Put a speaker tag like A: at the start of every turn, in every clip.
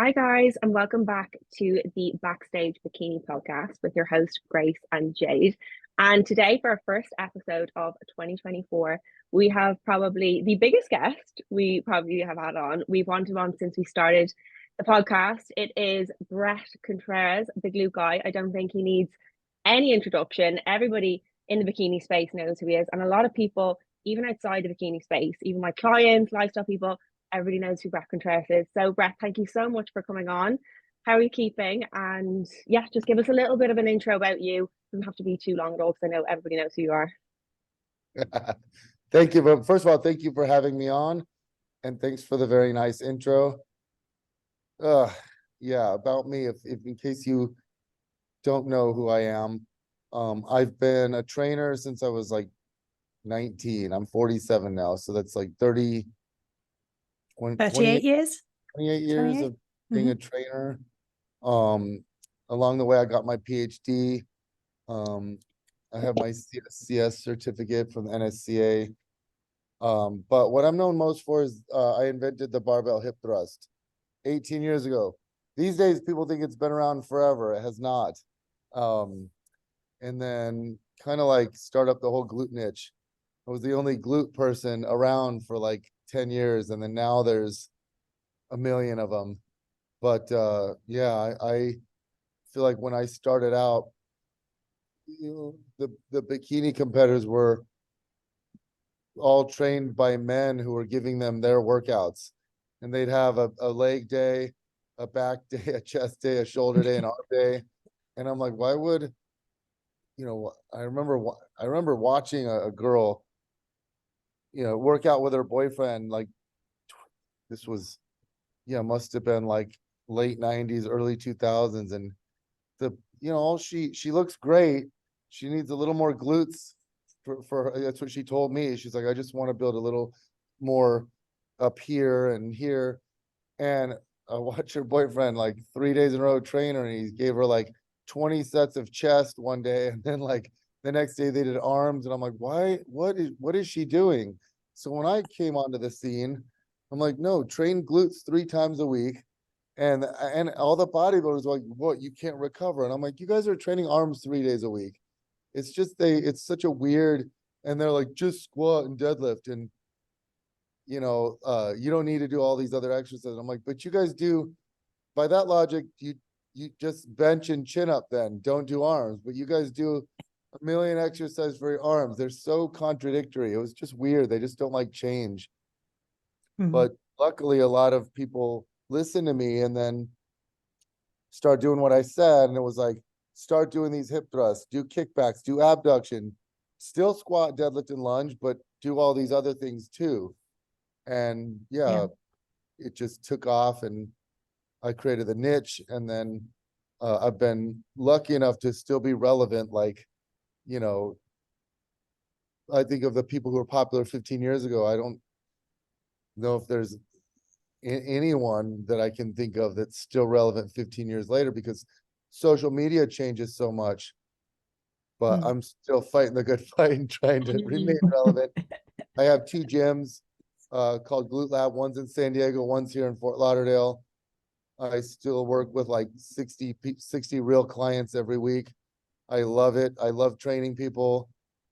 A: Hi, guys, and welcome back to the Backstage Bikini podcast with your host, Grace and Jade. And today, for our first episode of 2024, we have probably the biggest guest we probably have had on. We've wanted on since we started the podcast. It is Bret Contreras, the Glute Guy. I don't think he needs any introduction. Everybody in the bikini space knows who he is, and a lot of people, even outside the bikini space, even my clients, lifestyle people, everybody knows who Bret Contreras is. So, Bret, thank you so much for coming on. How are you keeping? And yeah, just give us a little bit of an intro about you. Doesn't have to be too long at all, because I know everybody knows who you are.
B: Thank you. But first of all, thank you for having me on, and thanks for the very nice intro. Yeah, about me, if in case you don't know who I am, I've been a trainer since I was like 19. I'm 47 now, so that's like 30,
C: 38 years.
B: 28 years of being a trainer. Along the way, I got my PhD. I have my CS certificate from the NSCA. But what I'm known most for is I invented the barbell hip thrust 18 years ago. These days, people think it's been around forever. It has not. And then kind of like start up the whole glute niche. I was the only glute person around for like 10 years, and then now there's a million of them. But yeah, I feel like when I started out, the bikini competitors were all trained by men who were giving them their workouts, and they'd have a leg day, a back day, a chest day, a shoulder day, an arm day. And I'm like, why would, I remember watching a girl, work out with her boyfriend. Like, this was, must have been like late 90s, early 2000s. And she looks great. She needs a little more glutes for that's what she told me. She's like, I just want to build a little more up here and here. And I watched her boyfriend like 3 days in a row train her, and he gave her like 20 sets of chest one day, and then like the next day they did arms. And I'm like, what is she doing? So when I came onto the scene, I'm like, no, train glutes 3 times a week. And all the bodybuilders were like, what, you can't recover? And I'm like, you guys are training arms 3 days a week. It's just it's such a weird, and they're like, just squat and deadlift, and you don't need to do all these other exercises. I'm like, but you guys do. By that logic, you just bench and chin up, then don't do arms. But you guys do a million exercises for your arms. They're so contradictory. It was just weird. They just don't like change. But luckily, a lot of people listen to me and then start doing what I said, and it was like, start doing these hip thrusts, do kickbacks, do abduction, still squat, deadlift, and lunge, but do all these other things too. And yeah, it just took off, and I created the niche. And then I've been lucky enough to still be relevant. Like, I think of the people who were popular 15 years ago. I don't know if there's anyone that I can think of that's still relevant 15 years later, because social media changes so much. But I'm still fighting the good fight and trying to remain relevant. I have 2 gyms called Glute Lab. One's in San Diego, one's here in Fort Lauderdale. I still work with like 60 real clients every week. I love it. I love training people.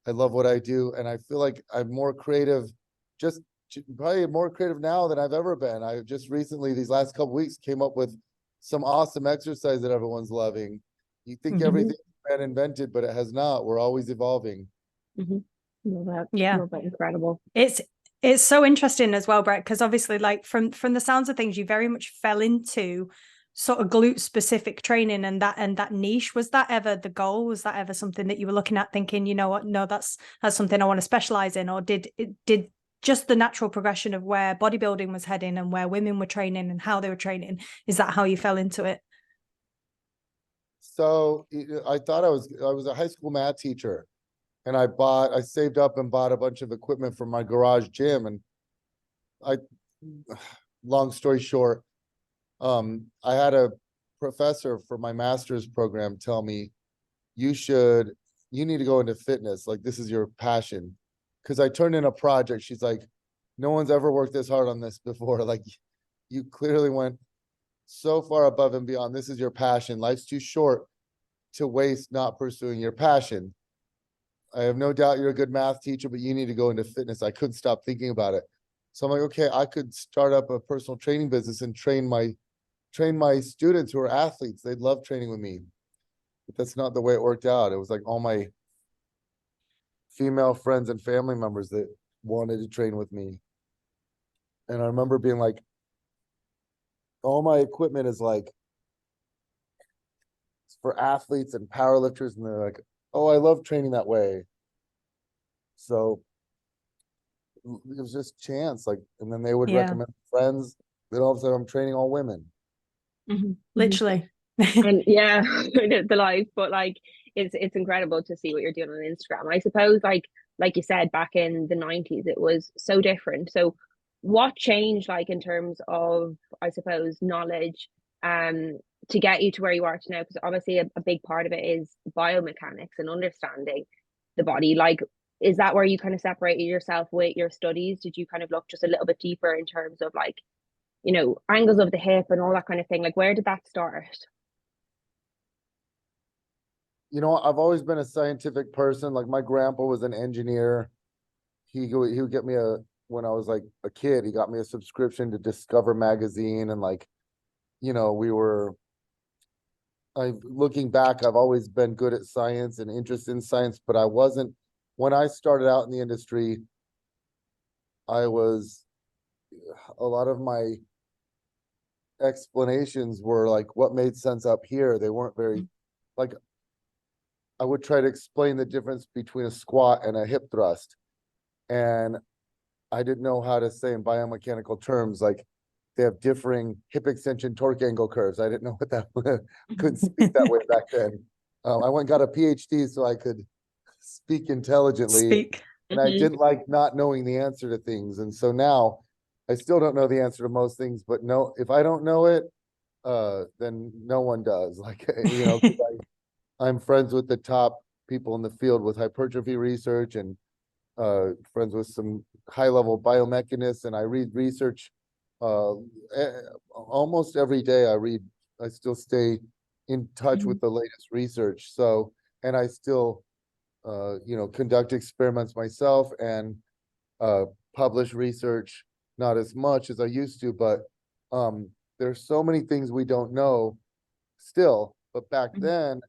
B: I love what I do. And I feel like I'm more creative, probably more creative now than I've ever been. I just recently, these last couple weeks, came up with some awesome exercise that everyone's loving. You think everything's been invented, but it has not. We're always evolving.
A: Love that.
C: Yeah.
A: Love that. Incredible.
C: It's so interesting as well, Bret, because obviously, like from the sounds of things, you very much fell into sort of glute specific training and that niche. Was that ever the goal? Was that ever something that you were looking at thinking, you know what, no, that's something I want to specialize in? Or did just the natural progression of where bodybuilding was heading and where women were training and how they were training, is that how you fell into it?
B: So I thought I was a high school math teacher, and I saved up and bought a bunch of equipment for my garage gym. And long story short, I had a professor for my master's program tell me, you need to go into fitness. Like, this is your passion. Because I turned in a project. She's like, no one's ever worked this hard on this before. Like, you clearly went so far above and beyond. This is your passion. Life's too short to waste not pursuing your passion. I have no doubt you're a good math teacher, but you need to go into fitness. I couldn't stop thinking about it. So I'm like, okay, I could start up a personal training business and train my students who are athletes. They'd love training with me. But that's not the way it worked out. It was like all my female friends and family members that wanted to train with me. And I remember being like, all my equipment is like, it's for athletes and powerlifters. And they're like, oh, I love training that way. So it was just chance. Like, and then they would recommend friends. Then all of a sudden I'm training all women.
C: Literally.
A: And yeah, the life, but like it's incredible to see what you're doing on Instagram. I suppose like you said, back in the 90s it was so different. So what changed, like, in terms of, I suppose, knowledge to get you to where you are to now? Because obviously a big part of it is biomechanics and understanding the body. Like, is that where you kind of separated yourself with your studies? Did you kind of look just a little bit deeper in terms of, like, you know, angles of the hip and all that kind of thing? Like, where did that start?
B: You know, I've always been a scientific person. Like, my grandpa was an engineer. He would get me when I was like a kid, he got me a subscription to Discover magazine. And like, you know, looking back, I've always been good at science and interested in science, but I wasn't, when I started out in the industry, a lot of my explanations were like what made sense up here. They weren't very, like, I would try to explain the difference between a squat and a hip thrust. And I didn't know how to say in biomechanical terms, like, they have differing hip extension torque angle curves. I didn't know what that was. Couldn't speak that way back then. I went and got a PhD so I could speak intelligently. And I didn't like not knowing the answer to things. And so now I still don't know the answer to most things, but no, if I don't know it, then no one does. Like, you know, I'm friends with the top people in the field with hypertrophy research, and friends with some high-level biomechanists, and I read research almost every day. I still stay in touch with the latest research. So, and I still, you know, conduct experiments myself and publish research, not as much as I used to, but there's so many things we don't know still. But back then,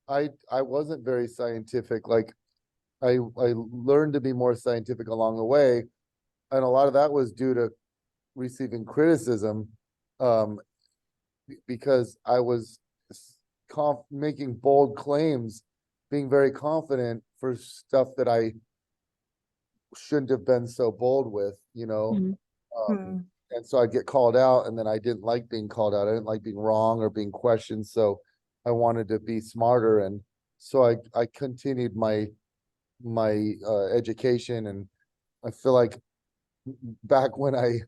B: I wasn't very scientific. Like, I learned to be more scientific along the way, and a lot of that was due to receiving criticism, because I was making bold claims, being very confident for stuff that I shouldn't have been so bold with, you know. And so I'd get called out, and then I didn't like being called out. I didn't like being wrong or being questioned, so I wanted to be smarter. And so I continued my education. And I feel like back when I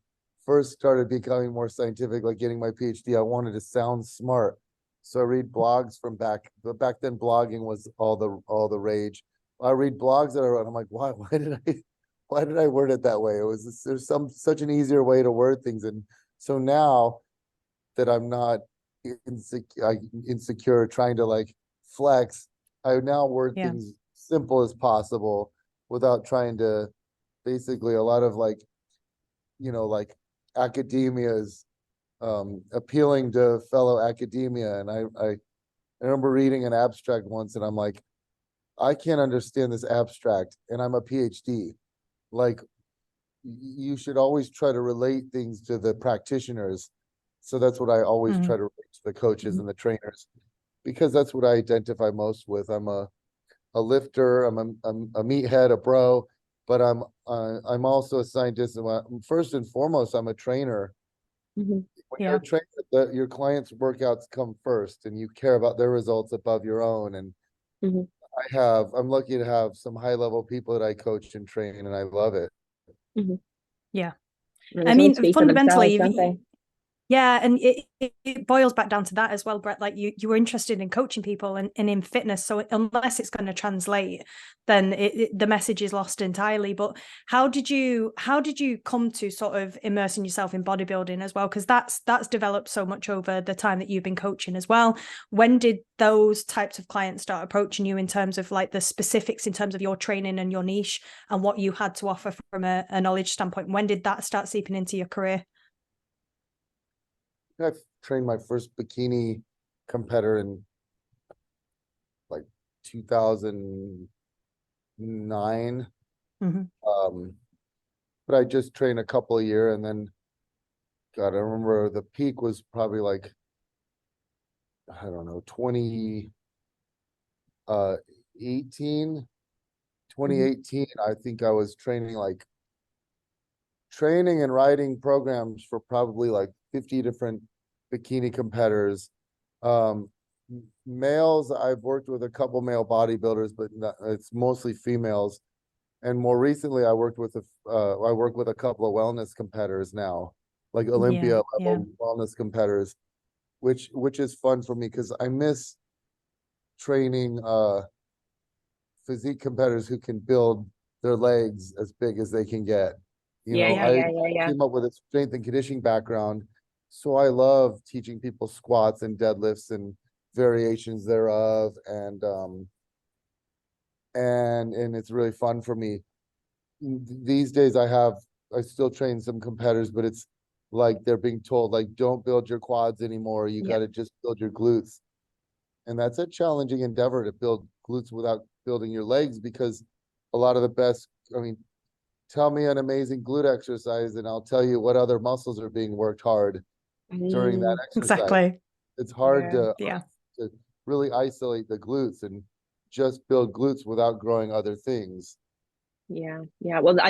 B: first started becoming more scientific, like getting my PhD, I wanted to sound smart. So I read blogs from back then blogging was all the rage. I read blogs that I wrote, and I'm like, why did I word it that way? There's such an easier way to word things. And so now that I'm not insecure trying to like flex, I now word things simple as possible without trying to, basically a lot of, like, you know, like academia's appealing to fellow academia. And I remember reading an abstract once, and I'm like, I can't understand this abstract, and I'm a PhD. Like, you should always try to relate things to the practitioners. So that's what I always try to relate to the coaches and the trainers, because that's what I identify most with. I'm a lifter, I'm a meathead, a bro, but I'm also a scientist. And first and foremost, I'm a trainer. When you're a trainer, your clients' workouts come first, and you care about their results above your own. And I'm lucky to have some high-level people that I coach and train, and I love it.
C: Yeah.
A: And
C: I
A: they
C: mean,
A: speak for
C: fundamentally,
A: themselves, don't they?
C: Yeah, and it boils back down to that as well, Bret. Like you were interested in coaching people and in fitness. So unless it's going to translate, then the message is lost entirely. But how did you come to sort of immersing yourself in bodybuilding as well? Because that's developed so much over the time that you've been coaching as well. When did those types of clients start approaching you in terms of like the specifics in terms of your training and your niche and what you had to offer from a knowledge standpoint? When did that start seeping into your career?
B: I trained my first bikini competitor in like 2009. But I just trained a couple a year, and then God, I remember the peak was probably like, I don't know, 2018. 2018, I think I was training and writing programs for probably like 50 different bikini competitors. Males, I've worked with a couple male bodybuilders, but it's mostly females. And more recently, I work with a couple of wellness competitors now, like Olympia level wellness competitors, which is fun for me because I miss training physique competitors who can build their legs as big as they can get. I came up with a strength and conditioning background, so I love teaching people squats and deadlifts and variations thereof, and it's really fun for me. These days I still train some competitors, but it's like they're being told, like, don't build your quads anymore, you got to just build your glutes. And that's a challenging endeavor, to build glutes without building your legs, because a lot of the best, I mean, tell me an amazing glute exercise and I'll tell you what other muscles are being worked hard during that exercise.
C: Exactly.
B: It's hard to really isolate the glutes and just build glutes without growing other things.
A: Well,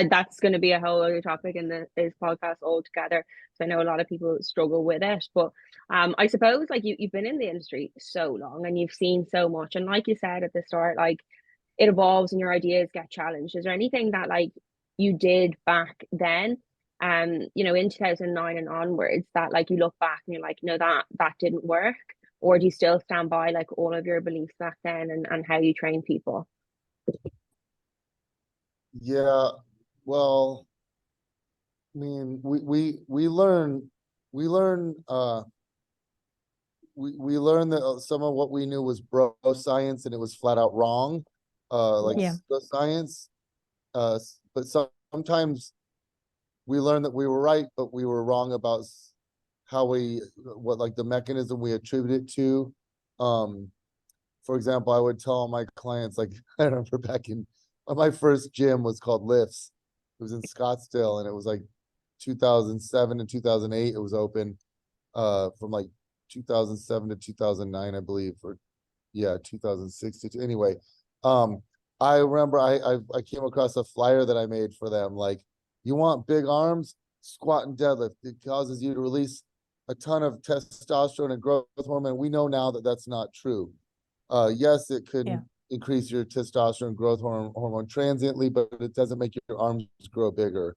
A: that's going to be a whole other topic in this podcast altogether. So I know a lot of people struggle with it, but I suppose like you've been in the industry so long and you've seen so much, and like you said at the start, like it evolves and your ideas get challenged. Is there anything that like you did back then, in 2009 and onwards, that like you look back and you're like, no, that didn't work? Or do you still stand by like all of your beliefs back then and how you train people?
B: Yeah, well, I mean, we learn that some of what we knew was bro science and it was flat out wrong, the science. But sometimes we learned that we were right, but we were wrong about what the mechanism we attribute it to. For example, I would tell my clients, like, I remember back in my first gym was called Lifts. It was in Scottsdale, and it was like 2007 and 2008. It was open from like 2007 to 2009, I believe, or 2006 to anyway. I remember I came across a flyer that I made for them, like, you want big arms, squat and deadlift. It causes you to release a ton of testosterone and growth hormone. We know now that that's not true. Yes, it could increase your testosterone growth hormone transiently, but it doesn't make your arms grow bigger.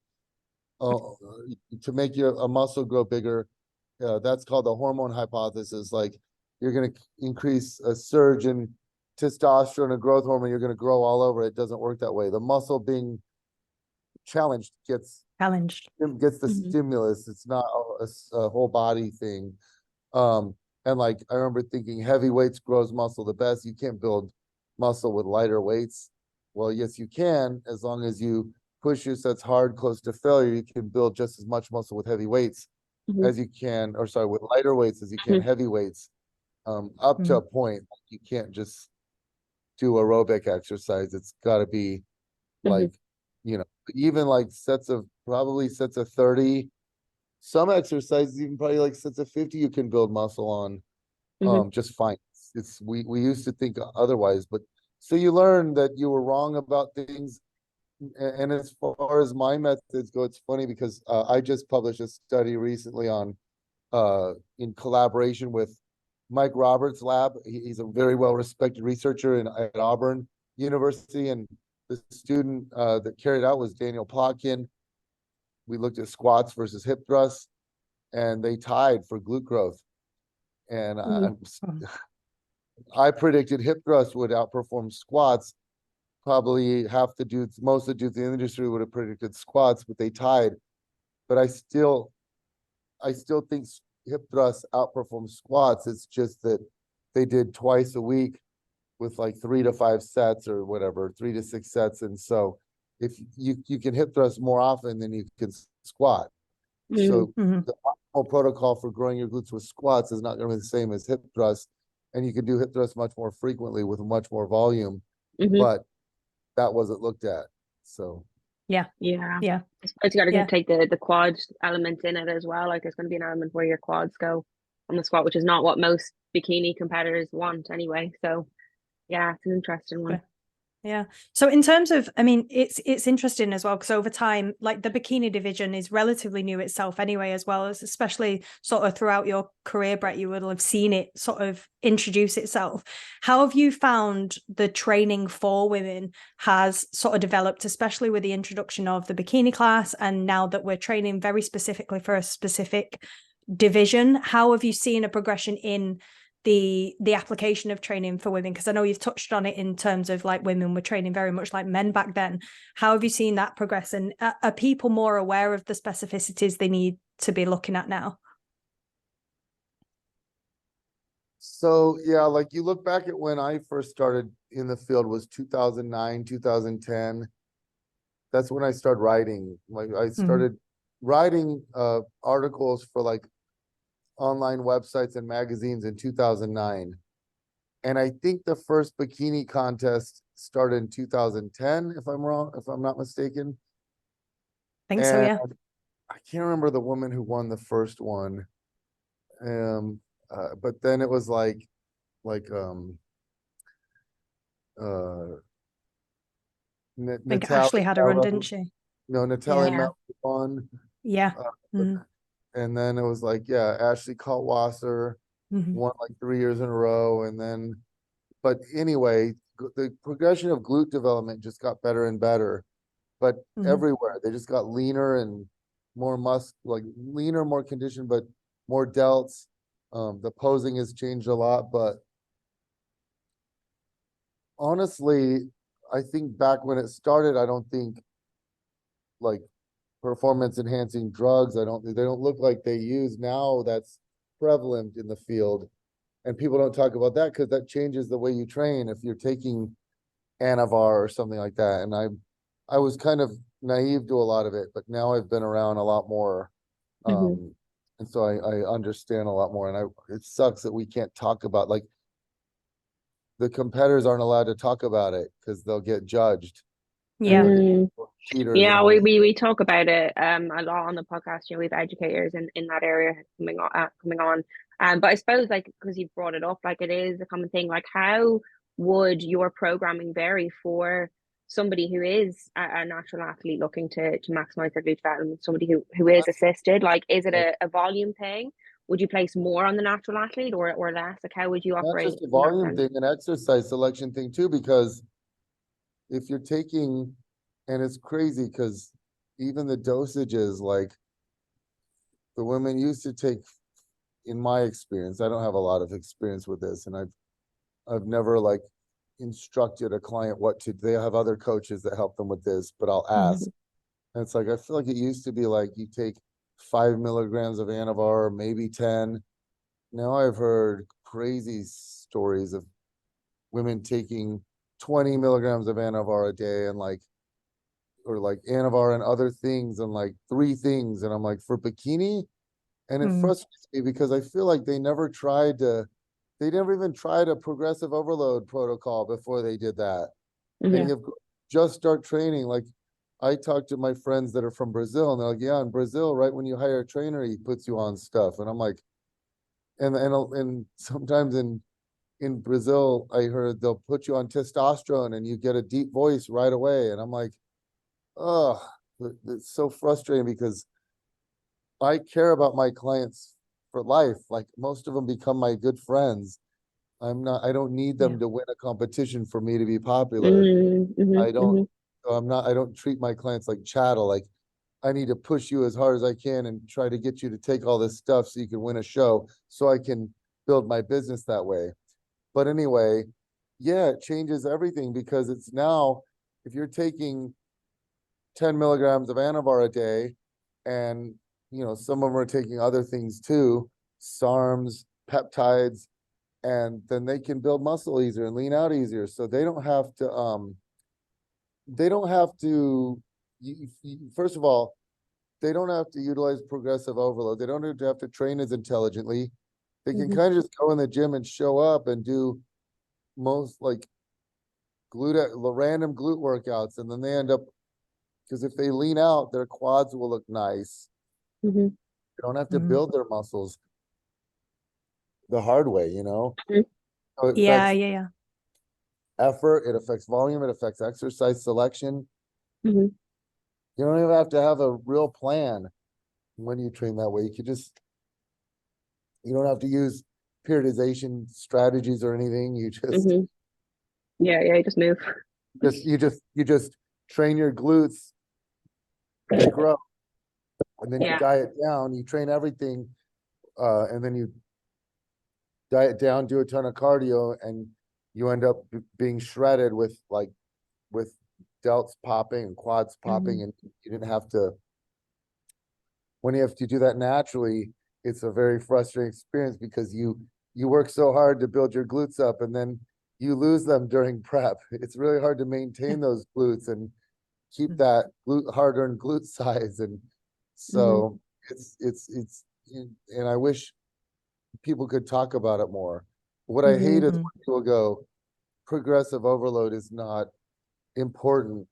B: To make a muscle grow bigger, that's called the hormone hypothesis. Like, you're going to increase a surge in testosterone and growth hormone, you're going to grow all over. It doesn't work that way. The muscle being challenged gets the stimulus. It's not a whole body thing. And like, I remember thinking heavy weights grows muscle the best. You can't build muscle with lighter weights. Well, yes, you can, as long as you push your sets hard, close to failure. You can build just as much muscle with heavy weights as you can, with lighter weights as you can heavy weights, up to a point. You can't just do aerobic exercise. It's got to be like, even like sets of 30. Some exercises, even probably like sets of 50, you can build muscle on just fine. We used to think otherwise, but so you learn that you were wrong about things. And as far as my methods go, it's funny because I just published a study recently on in collaboration with Mike Roberts' lab. He's a very well-respected researcher at Auburn University, and the student that carried out was Daniel Plotkin. We looked at squats versus hip thrusts, and they tied for glute growth. And
A: Mhm.
B: I predicted hip thrust would outperform squats. Probably half the dudes, most of the dudes in the industry would have predicted squats, but they tied. But I still think hip thrusts outperform squats. It's just that they did twice a week with like 3 to 5 sets or whatever, 3 to 6 sets. And so if you can hip thrust more often than you can squat. So
C: Mhm.
B: the optimal protocol for growing your glutes with squats is not going to be the same as hip thrust. And you can do hip thrust much more frequently with much more volume,
A: Mhm.
B: but that wasn't looked at. So
C: Yeah.
A: Yeah.
C: Yeah.
A: I suppose you got to
C: Yeah.
A: take the quad element in it as well. Like there's going to be an element where your quads go on the squat, which is not what most bikini competitors want anyway. So yeah, it's an interesting one.
C: Yeah. So in terms of, I mean, it's interesting as well, because over time, like the bikini division is relatively new itself anyway, as well as especially sort of throughout your career, Bret, you would have seen it sort of introduce itself. How have you found the training for women has sort of developed, especially with the introduction of the bikini class, and now that we're training very specifically for a specific division? How have you seen a progression in the application of training for women? Because I know you've touched on it in terms of like women were training very much like men back then. How have you seen that progress, and are people more aware of the specificities they need to be looking at now?
B: So yeah, like you look back at when I first started in the field was 2009, 2010. That's when I started writing. Like I started writing articles for like online websites and magazines in 2009. And I think the first bikini contest started in 2010, if I'm not mistaken.
C: I think so,
B: And
C: yeah.
B: I can't remember the woman who won the first one. But then it was like uh
C: I think Ashley had a run, didn't she?
B: Natalie
C: Yeah.
B: Melton won.
C: Yeah.
B: Uh, and then it was like, yeah, Ashley Kaltwasser won like 3 years in a row. And then, but anyway, the progression of glute development just got better and better. But everywhere, they just got leaner and more like leaner, more conditioned, but more delts. The posing has changed a lot, but honestly, I think back when it started, I don't think like performance enhancing drugs, they don't look like they use now. That's prevalent in the field. And people don't talk about that because that changes the way you train if you're taking Anavar or something like that. And I was kind of naive to a lot of it, but now I've been around a lot more.
A: Mhm.
B: And so I understand a lot more. And it sucks that we can't talk about, like, the competitors aren't allowed to talk about it because they'll get judged and
C: Yeah.
B: they'll get
A: Mm.
B: cheaters and
A: Yeah,
B: all this.
A: we talk about it a lot on the podcast. You know, we have educators in that area coming on. But I suppose like because you brought it up, like it is a common thing. Like how would your programming vary for somebody who is a natural athlete looking to maximize their glute development, somebody who is assisted? Like, is it a volume thing? Would you place more on the natural athlete or less? Like how would you
B: Not
A: operate
B: just a
A: in that
B: volume
A: sense?
B: thing, an exercise selection thing too, because if you're taking, and it's crazy because even the dosages, like the women used to take, in my experience, I don't have a lot of experience with this, and I've never like instructed a client what to, they have other coaches that help them with this, but I'll ask. And it's like, I feel like it used to be like you take 5 milligrams of Anavar, maybe 10. Now I've heard crazy stories of women taking 20 milligrams of Anavar a day and like, or like Anavar and other things and like 3 things. And I'm like, for bikini? And it frustrates me because I feel like they never even tried a progressive overload protocol before they did that. And
A: Mhm.
B: you just start training. Like I talk to my friends that are from Brazil and they're like, yeah, in Brazil, right when you hire a trainer, he puts you on stuff. And I'm like, and sometimes in Brazil, I heard they'll put you on testosterone and you get a deep voice right away. And I'm like, oh, it's so frustrating because I care about my clients for life. Like most of them become my good friends. I don't need
C: Yeah.
B: them to win a competition for me to be popular.
A: Mhm. Mhm.
B: I don't,
A: Mhm.
B: I don't treat my clients like chattel. Like I need to push you as hard as I can and try to get you to take all this stuff so you can win a show, so I can build my business that way. But anyway, yeah, it changes everything, because it's now, if you're taking 10 milligrams of Anavar a day, and some of them are taking other things too, SARMs, peptides, and then they can build muscle easier and lean out easier. So they don't have to first of all, they don't have to utilize progressive overload. They don't have to train as intelligently. They can kind of just go in the gym and show up and do most like random glute workouts, and then they end up, because if they lean out, their quads will look nice. They don't have to build their muscles the hard way, So it affects effort, it affects volume, it affects exercise selection. You don't even have to have a real plan when you train that way. You don't have to use periodization strategies or anything. You just
A: you just move.
B: you just train your glutes, they grow, and then you diet down. You train everything, and then you diet down, do a ton of cardio, and you end up being shredded with delts popping and quads popping, and you didn't have to. When you have to do that naturally, it's a very frustrating experience, because you work so hard to build your glutes up, and then you lose them during prep. It's really hard to maintain those glutes and keep that hard-earned glute size. And so and I wish people could talk about it more. What I hate is when people go, progressive overload is not important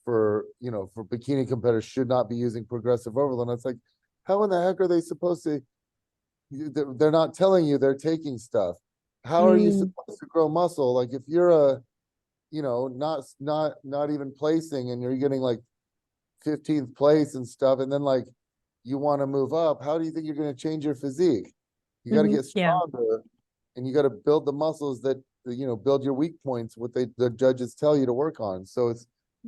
B: for bikini competitors, should not be using progressive overload. And it's like, how in the heck are they supposed to? They're not telling you they're taking stuff. How are you supposed to grow muscle? Like, if you're not even placing, and you're getting like 15th place and stuff, and then like you want to move up, how do you think you're going to change your physique? You got to get stronger, and you got to build the muscles that build your weak points, what the judges tell you to work on. So it's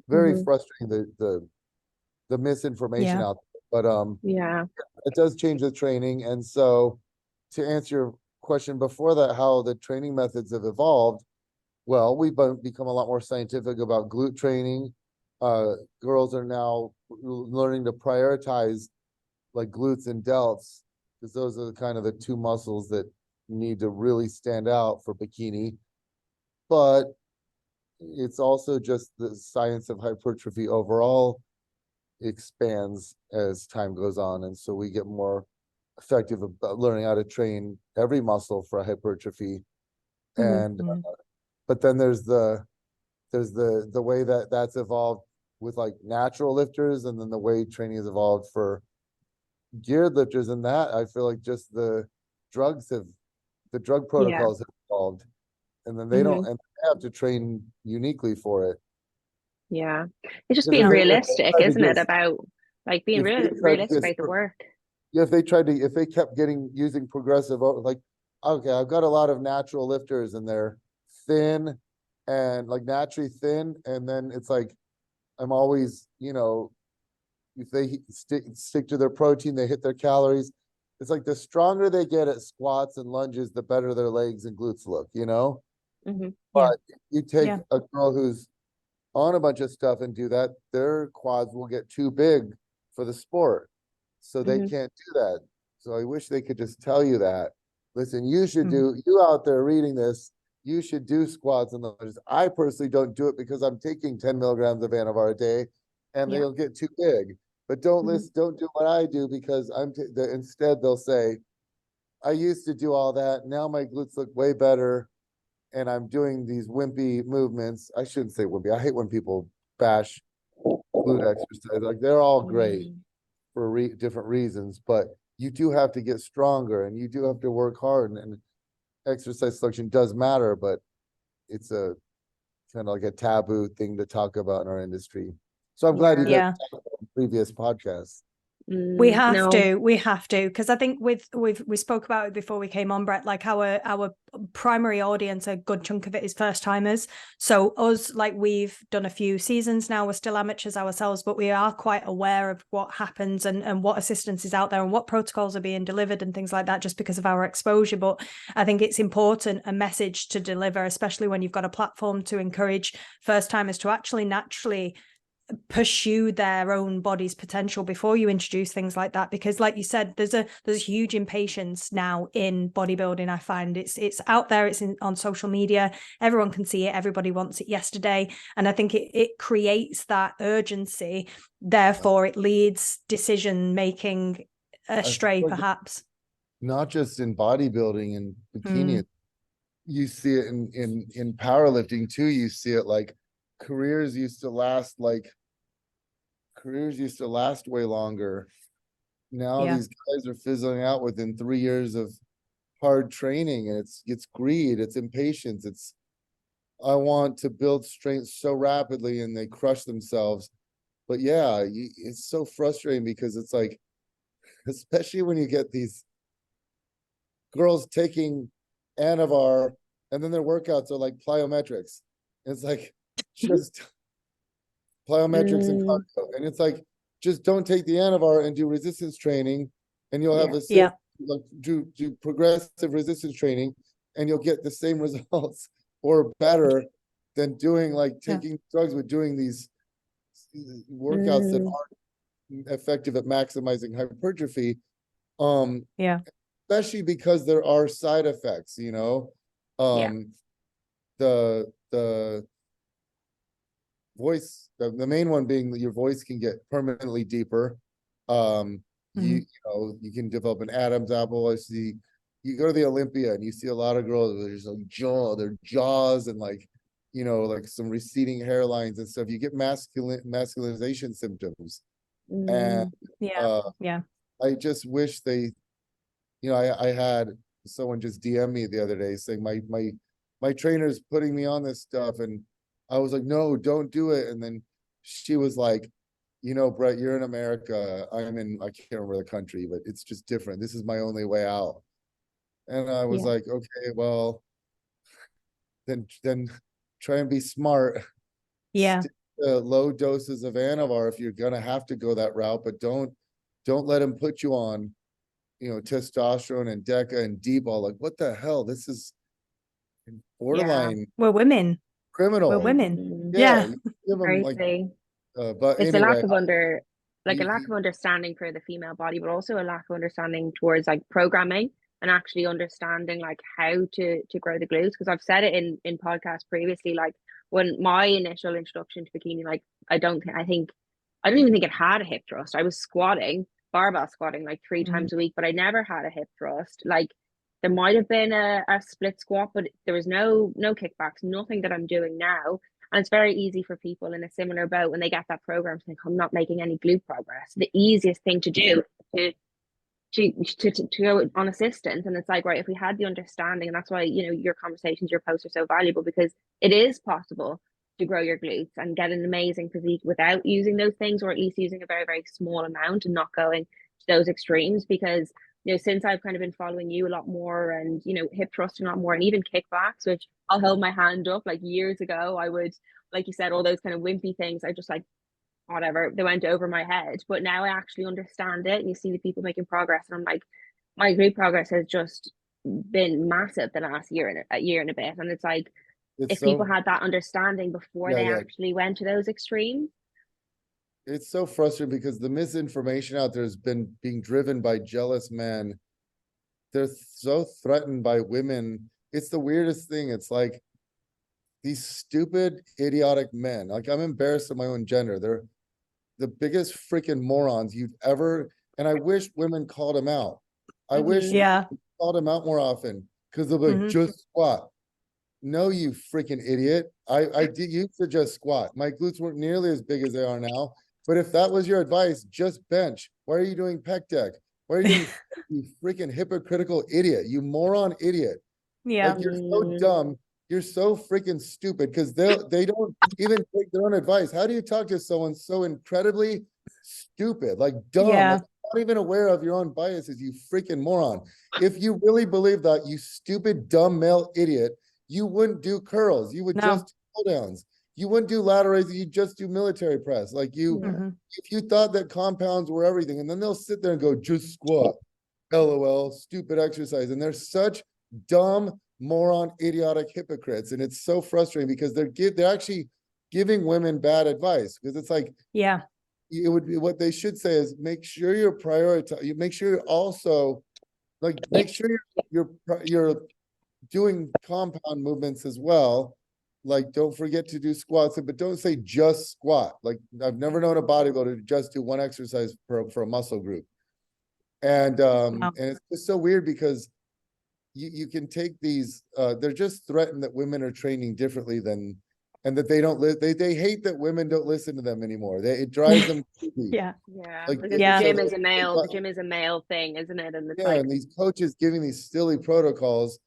B: very frustrating, the misinformation out there. But it does change the training. And so, to answer your question before that, how the training methods have evolved, well, we've become a lot more scientific about glute training. Girls are now learning to prioritize like glutes and delts, because those are kind of the two muscles that need to really stand out for bikini. But it's also just the science of hypertrophy overall expands as time goes on, and so we get more effective about learning how to train every muscle for hypertrophy. And but then there's the way that's evolved with like natural lifters, and then the way training has evolved for geared lifters. And that, I feel like, just the drug protocols have evolved, and then they don't, and they have to train uniquely for it.
A: It's just being realistic, isn't it? About like being realistic about the work.
B: If they kept using progressive, like, okay, I've got a lot of natural lifters, and they're thin and like naturally thin, and then it's like, I'm always, if they stick to their protein, they hit their calories. It's like, the stronger they get at squats and lunges, the better their legs and glutes look, But you take a girl who's on a bunch of stuff and do that, their quads will get too big for the sport. So they can't do that. So I wish they could just tell you that. Listen, you should you out there reading this, you should do squats and lunges. I personally don't do it, because I'm taking 10 milligrams of Anavar a day, and they'll get too big. But don't do what I do, because instead they'll say, I used to do all that, now my glutes look way better, and I'm doing these wimpy movements. I shouldn't say wimpy. I hate when people bash glute exercise. Like, they're all great for different reasons, but you do have to get stronger, and you do have to work hard, and exercise selection does matter, but it's a kind of like a taboo thing to talk about in our industry. So I'm glad you guys talked about previous podcasts.
C: We have
A: No.
C: to, because I think we spoke about it before we came on, Bret, like our primary audience, a good chunk of it is first timers. So us, like, we've done a few seasons now, we're still amateurs ourselves, but we are quite aware of what happens and what assistance is out there and what protocols are being delivered and things like that, just because of our exposure. But I think it's important, a message to deliver, especially when you've got a platform to encourage first timers to actually naturally pursue their own body's potential before you introduce things like that, because like you said, there's a huge impatience now in bodybuilding. I find it's out there, it's on social media, everyone can see it, everybody wants it yesterday, and I think it creates that urgency, therefore it leads decision making astray, perhaps.
B: Not just in bodybuilding and bikini, you see it in powerlifting too. You see it, like, careers used to last way longer. Now these guys are fizzling out within 3 years of hard training, and it's greed, it's impatience, it's, I want to build strength so rapidly, and they crush themselves. But yeah, it's so frustrating, because it's like, especially when you get these girls taking Anavar, and then their workouts are like plyometrics. It's like, just plyometrics and cardio. And it's like, just don't take the Anavar and do resistance training, and you'll have like, do progressive resistance training, and you'll get the same results or better than doing, like, taking drugs with doing these workouts that aren't effective at maximizing hypertrophy. Especially because there are side effects, you know. The voice, the main one being that your voice can get permanently deeper. You know, you can develop an Adam's apple. I see, you go to the Olympia and you see a lot of girls with just like their jaws and, like, you know, like some receding hairlines and stuff. You get masculinization symptoms. And I just wish they, you know, I had someone just DM me the other day saying my trainer's putting me on this stuff, and I was like, no, don't do it. And then she was like, you know, Bret, you're in America. I can't remember the country, but it's just different. This is my only way out. And I was like, okay, well, then try and be smart. Low doses of Anavar if you're gonna have to go that route, but don't let him put you on, you know, testosterone and DECA and D-ball. Like, what the hell? This is borderline.
C: We're women.
B: Criminal.
C: We're women.
B: Give them,
A: Crazy.
B: like, but
A: it's
B: anyway,
A: a lack of understanding for the female body, but also a lack of understanding towards, like, programming and actually understanding, like, how to grow the glutes. Because I've said it in podcasts previously, like, when my initial introduction to bikini, like, I don't even think it had a hip thrust. I was barbell squatting like 3 times a week, but I never had a hip thrust. Like, there might have been a split squat, but there was no kickbacks, nothing that I'm doing now. And it's very easy for people in a similar boat when they get that program to think, I'm not making any glute progress. The easiest thing to do to go on assistance. And it's like, right, if we had the understanding, and that's why, you know, your conversations, your posts are so valuable, because it is possible to grow your glutes and get an amazing physique without using those things, or at least using a very, very small amount and not going to those extremes. Because, you know, since I've kind of been following you a lot more, and, you know, hip thrusting a lot more, and even kickbacks, which I'll hold my hand up, like, years ago I would, like you said, all those kind of wimpy things, I just, like, whatever, they went over my head. But now I actually understand it, and you see the people making progress, and I'm like, my glute progress has just been massive the last year and a bit. And it's like, if people had that understanding before they actually went to those extremes.
B: It's so frustrating, because the misinformation out there has been being driven by jealous men. They're so threatened by women. It's the weirdest thing. It's like these stupid, idiotic men. Like, I'm embarrassed of my own gender. They're the biggest freaking morons you've ever, and I wish women called them out. I wish called them out more often, because they'll be like, just squat. No, you freaking idiot. I did used to just squat. My glutes weren't nearly as big as they are now. But if that was your advice, just bench. Why are you doing pec deck? Why are you doing, you freaking hypocritical idiot, you moron idiot. Like, you're so dumb. You're so freaking stupid, because they don't even take their own advice. How do you talk to someone so incredibly stupid, like dumb? Like, not even aware of your own biases, you freaking moron. If you really believe that, you stupid, dumb male idiot, you wouldn't do curls. You would just do pull downs. You wouldn't do lateral raises. You just do military press. Like you, if you thought that compounds were everything, and then they'll sit there and go, just squat. LOL, stupid exercise. And they're such dumb, moron, idiotic hypocrites. And it's so frustrating because they're actually giving women bad advice, because it's like, it would be, what they should say is, make sure you're you make sure you're also like, make sure you're doing compound movements as well. Like, don't forget to do squats, but don't say just squat. Like, I've never known a bodybuilder to just do one exercise for a muscle group. And and it's just so weird because you can take these, they're just threatened that women are training differently than, and that they don't they hate that women don't listen to them anymore. It drives them crazy. Like,
A: because the gym is a male thing, isn't it? And it's like,
B: and these coaches giving these silly protocols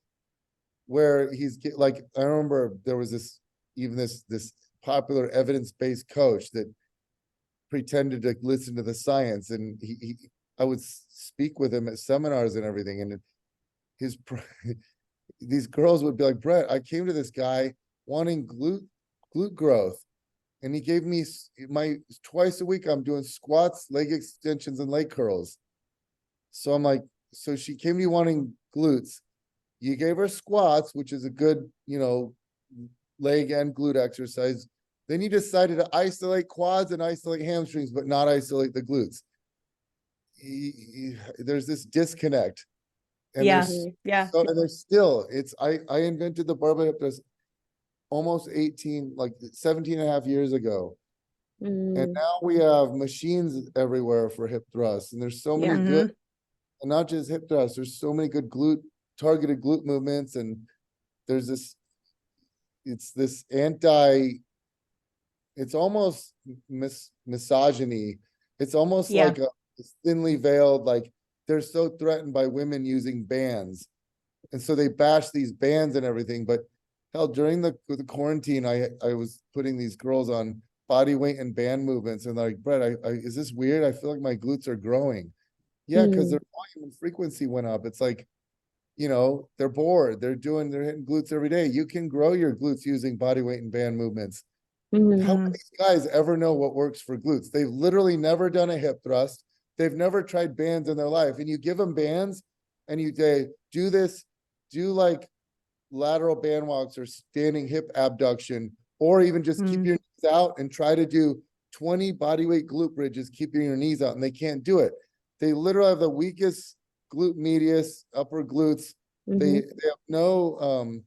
B: where he's like, I remember there was this popular evidence-based coach that pretended to listen to the science, and I would speak with him at seminars and everything, and these girls would be like, Bret, I came to this guy wanting glute growth, and he gave me twice a week I'm doing squats, leg extensions, and leg curls. So I'm like, so she came to you wanting glutes. You gave her squats, which is a good, leg and glute exercise. Then you decided to isolate quads and isolate hamstrings, but not isolate the glutes. There's this disconnect. And and there's still, I invented the barbell hip thrust almost 17 and a half years ago. And now we have machines everywhere for hip thrusts. And there's so many good, and not just hip thrusts, there's so many good targeted glute movements. And there's this it's almost misogyny. It's almost like a thinly veiled, like, they're so threatened by women using bands. And so they bash these bands and everything. But hell, during the quarantine, I was putting these girls on body weight and band movements, and they're like, Bret, is this weird? I feel like my glutes are growing. Yeah, because their volume and frequency went up. It's like, they're bored. They're hitting glutes every day. You can grow your glutes using body weight and band movements. How many guys ever know what works for glutes? They've literally never done a hip thrust. They've never tried bands in their life. And you give them bands and you say, do like lateral band walks or standing hip abduction, or even just keep your knees out and try to do 20 bodyweight glute bridges, keeping your knees out. And they can't do it. They literally have the weakest glute medius, upper glutes. They have no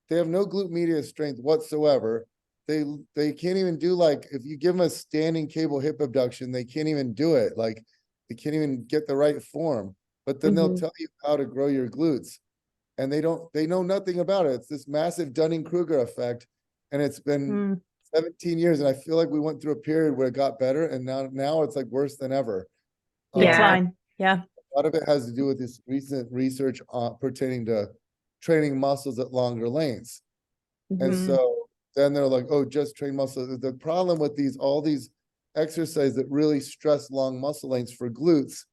B: glute medius strength whatsoever. They can't even do, like, if you give them a standing cable hip abduction, they can't even do it. Like, they can't even get the right form. But then they'll tell you how to grow your glutes, and they know nothing about it. It's this massive Dunning-Kruger effect, and it's been 17 years, and I feel like we went through a period where it got better, and now it's like worse than ever.
C: Decline.
B: A lot of it has to do with this recent research pertaining to training muscles at longer lengths. And so then they're like, oh, just train muscle. The problem with all these exercises that really stress long muscle lengths for glutes,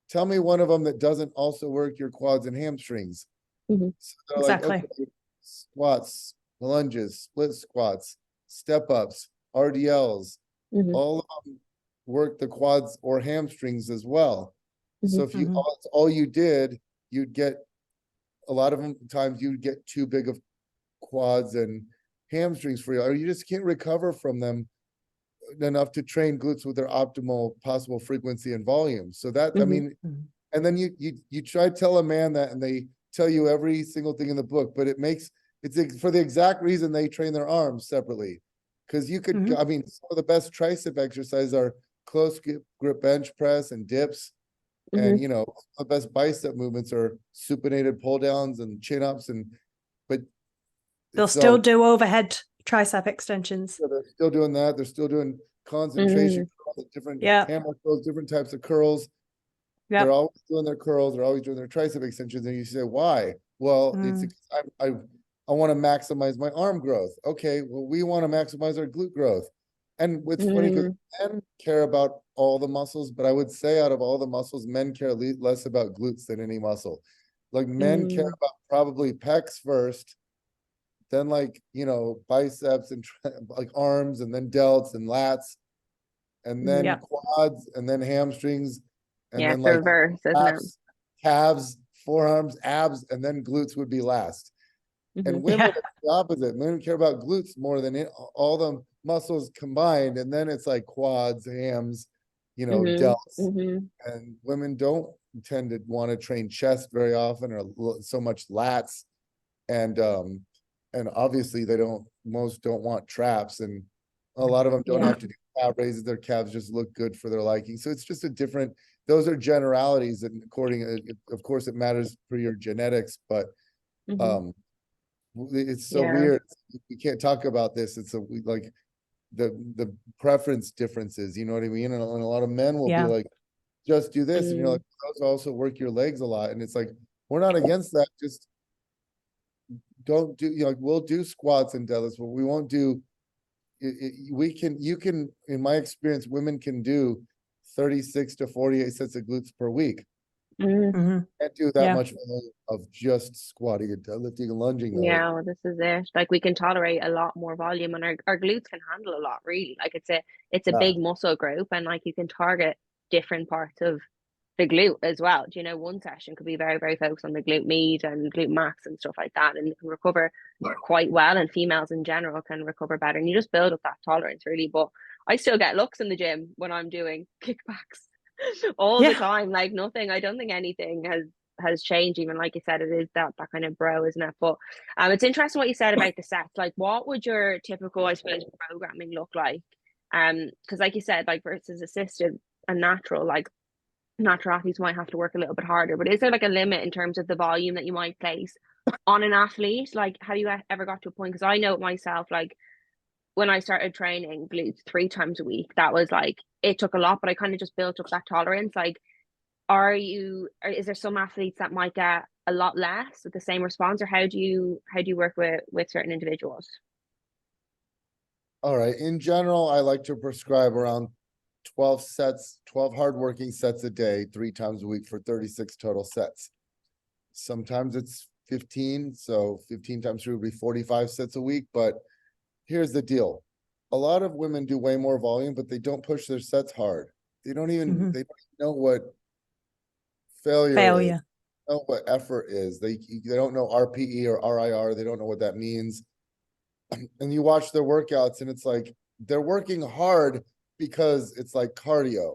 B: tell me one of them that doesn't also work your quads and hamstrings. So
C: Exactly.
B: like, okay, squats, lunges, split squats, step ups, RDLs, all of them work the quads or hamstrings as well. So if all you did, you'd get, a lot of times you'd get too big of quads and hamstrings for you, or you just can't recover from them enough to train glutes with their optimal possible frequency and volume. So that, I mean, and then you try to tell a man that, and they tell you every single thing in the book, but it's for the exact reason they train their arms separately. Because you could, I mean, some of the best tricep exercises are close grip bench press and dips. And, the best bicep movements are supinated pull downs and chin ups. But
C: they'll still do overhead tricep extensions.
B: So they're still doing that. They're still doing concentration curls, different hammer curls, different types of curls. They're always doing their curls. They're always doing their tricep extensions. And you say, why? Well, it's I want to maximize my arm growth. Okay, well, we want to maximize our glute growth. And what's funny, because men care about all the muscles, but I would say out of all the muscles, men care less about glutes than any muscle. Like men care about probably pecs first, then like, you know, biceps and like arms, and then delts and lats, and then quads, and then hamstrings, and
A: Yeah,
B: then
A: it's the
B: like
A: reverse, isn't it?
B: calves, forearms, abs, and then glutes would be last. And women, it's the opposite. Women care about glutes more than all the muscles combined, and then it's like quads, hams, you know, delts. And women don't tend to want to train chest very often, or so much lats, and obviously most don't want traps, and a lot of them don't have to do calf raises. Their calves just look good for their liking. So it's just a different. Those are generalities, and of course, it matters for your genetics, but it's so weird. We can't talk about this. It's like the preference differences. You know what I mean? And a lot of men will be like, just do this, and you're like, those also work your legs a lot, and it's like, we're not against that. Just don't do, you know, like, we'll do squats and deadlifts, but we won't do. You can, in my experience, women can do 36 to 48 sets of glutes per week. Can't do that much of just squatting and deadlifting and lunging though.
A: Yeah, well, this is it. Like, we can tolerate a lot more volume, and our glutes can handle a lot, really. Like, it's a big muscle group, and like, you can target different parts of the glute as well. Do you know, one session could be very, very focused on the glute med and glute max and stuff like that, and you can recover quite well, and females in general can recover better, and you just build up that tolerance, really. But I still get looks in the gym when I'm doing kickbacks all the time. Like, nothing, I don't think anything has changed. Even like you said, it is that kind of bro, isn't it? But it's interesting what you said about the sets. Like, what would your typical, I suppose, programming look like? Because like you said, like, versus assisted and natural, like, natural athletes might have to work a little bit harder, but is there like a limit in terms of the volume that you might place on an athlete? Like, have you ever got to a point, because I know myself, like, when I started training glutes 3 times a week, that was like, it took a lot, but I kind of just built up that tolerance. Like, is there some athletes that might get a lot less with the same response, or how do you work with certain individuals?
B: All right. In general, I like to prescribe around 12 hardworking sets a day, 3 times a week for 36 total sets. Sometimes it's 15, so 15 times 3 would be 45 sets a week. But here's the deal. A lot of women do way more volume, but they don't push their sets hard. They don't even know what failure is, know what effort is. They don't know RPE or RIR. They don't know what that means. And you watch their workouts, and it's like they're working hard because it's like cardio.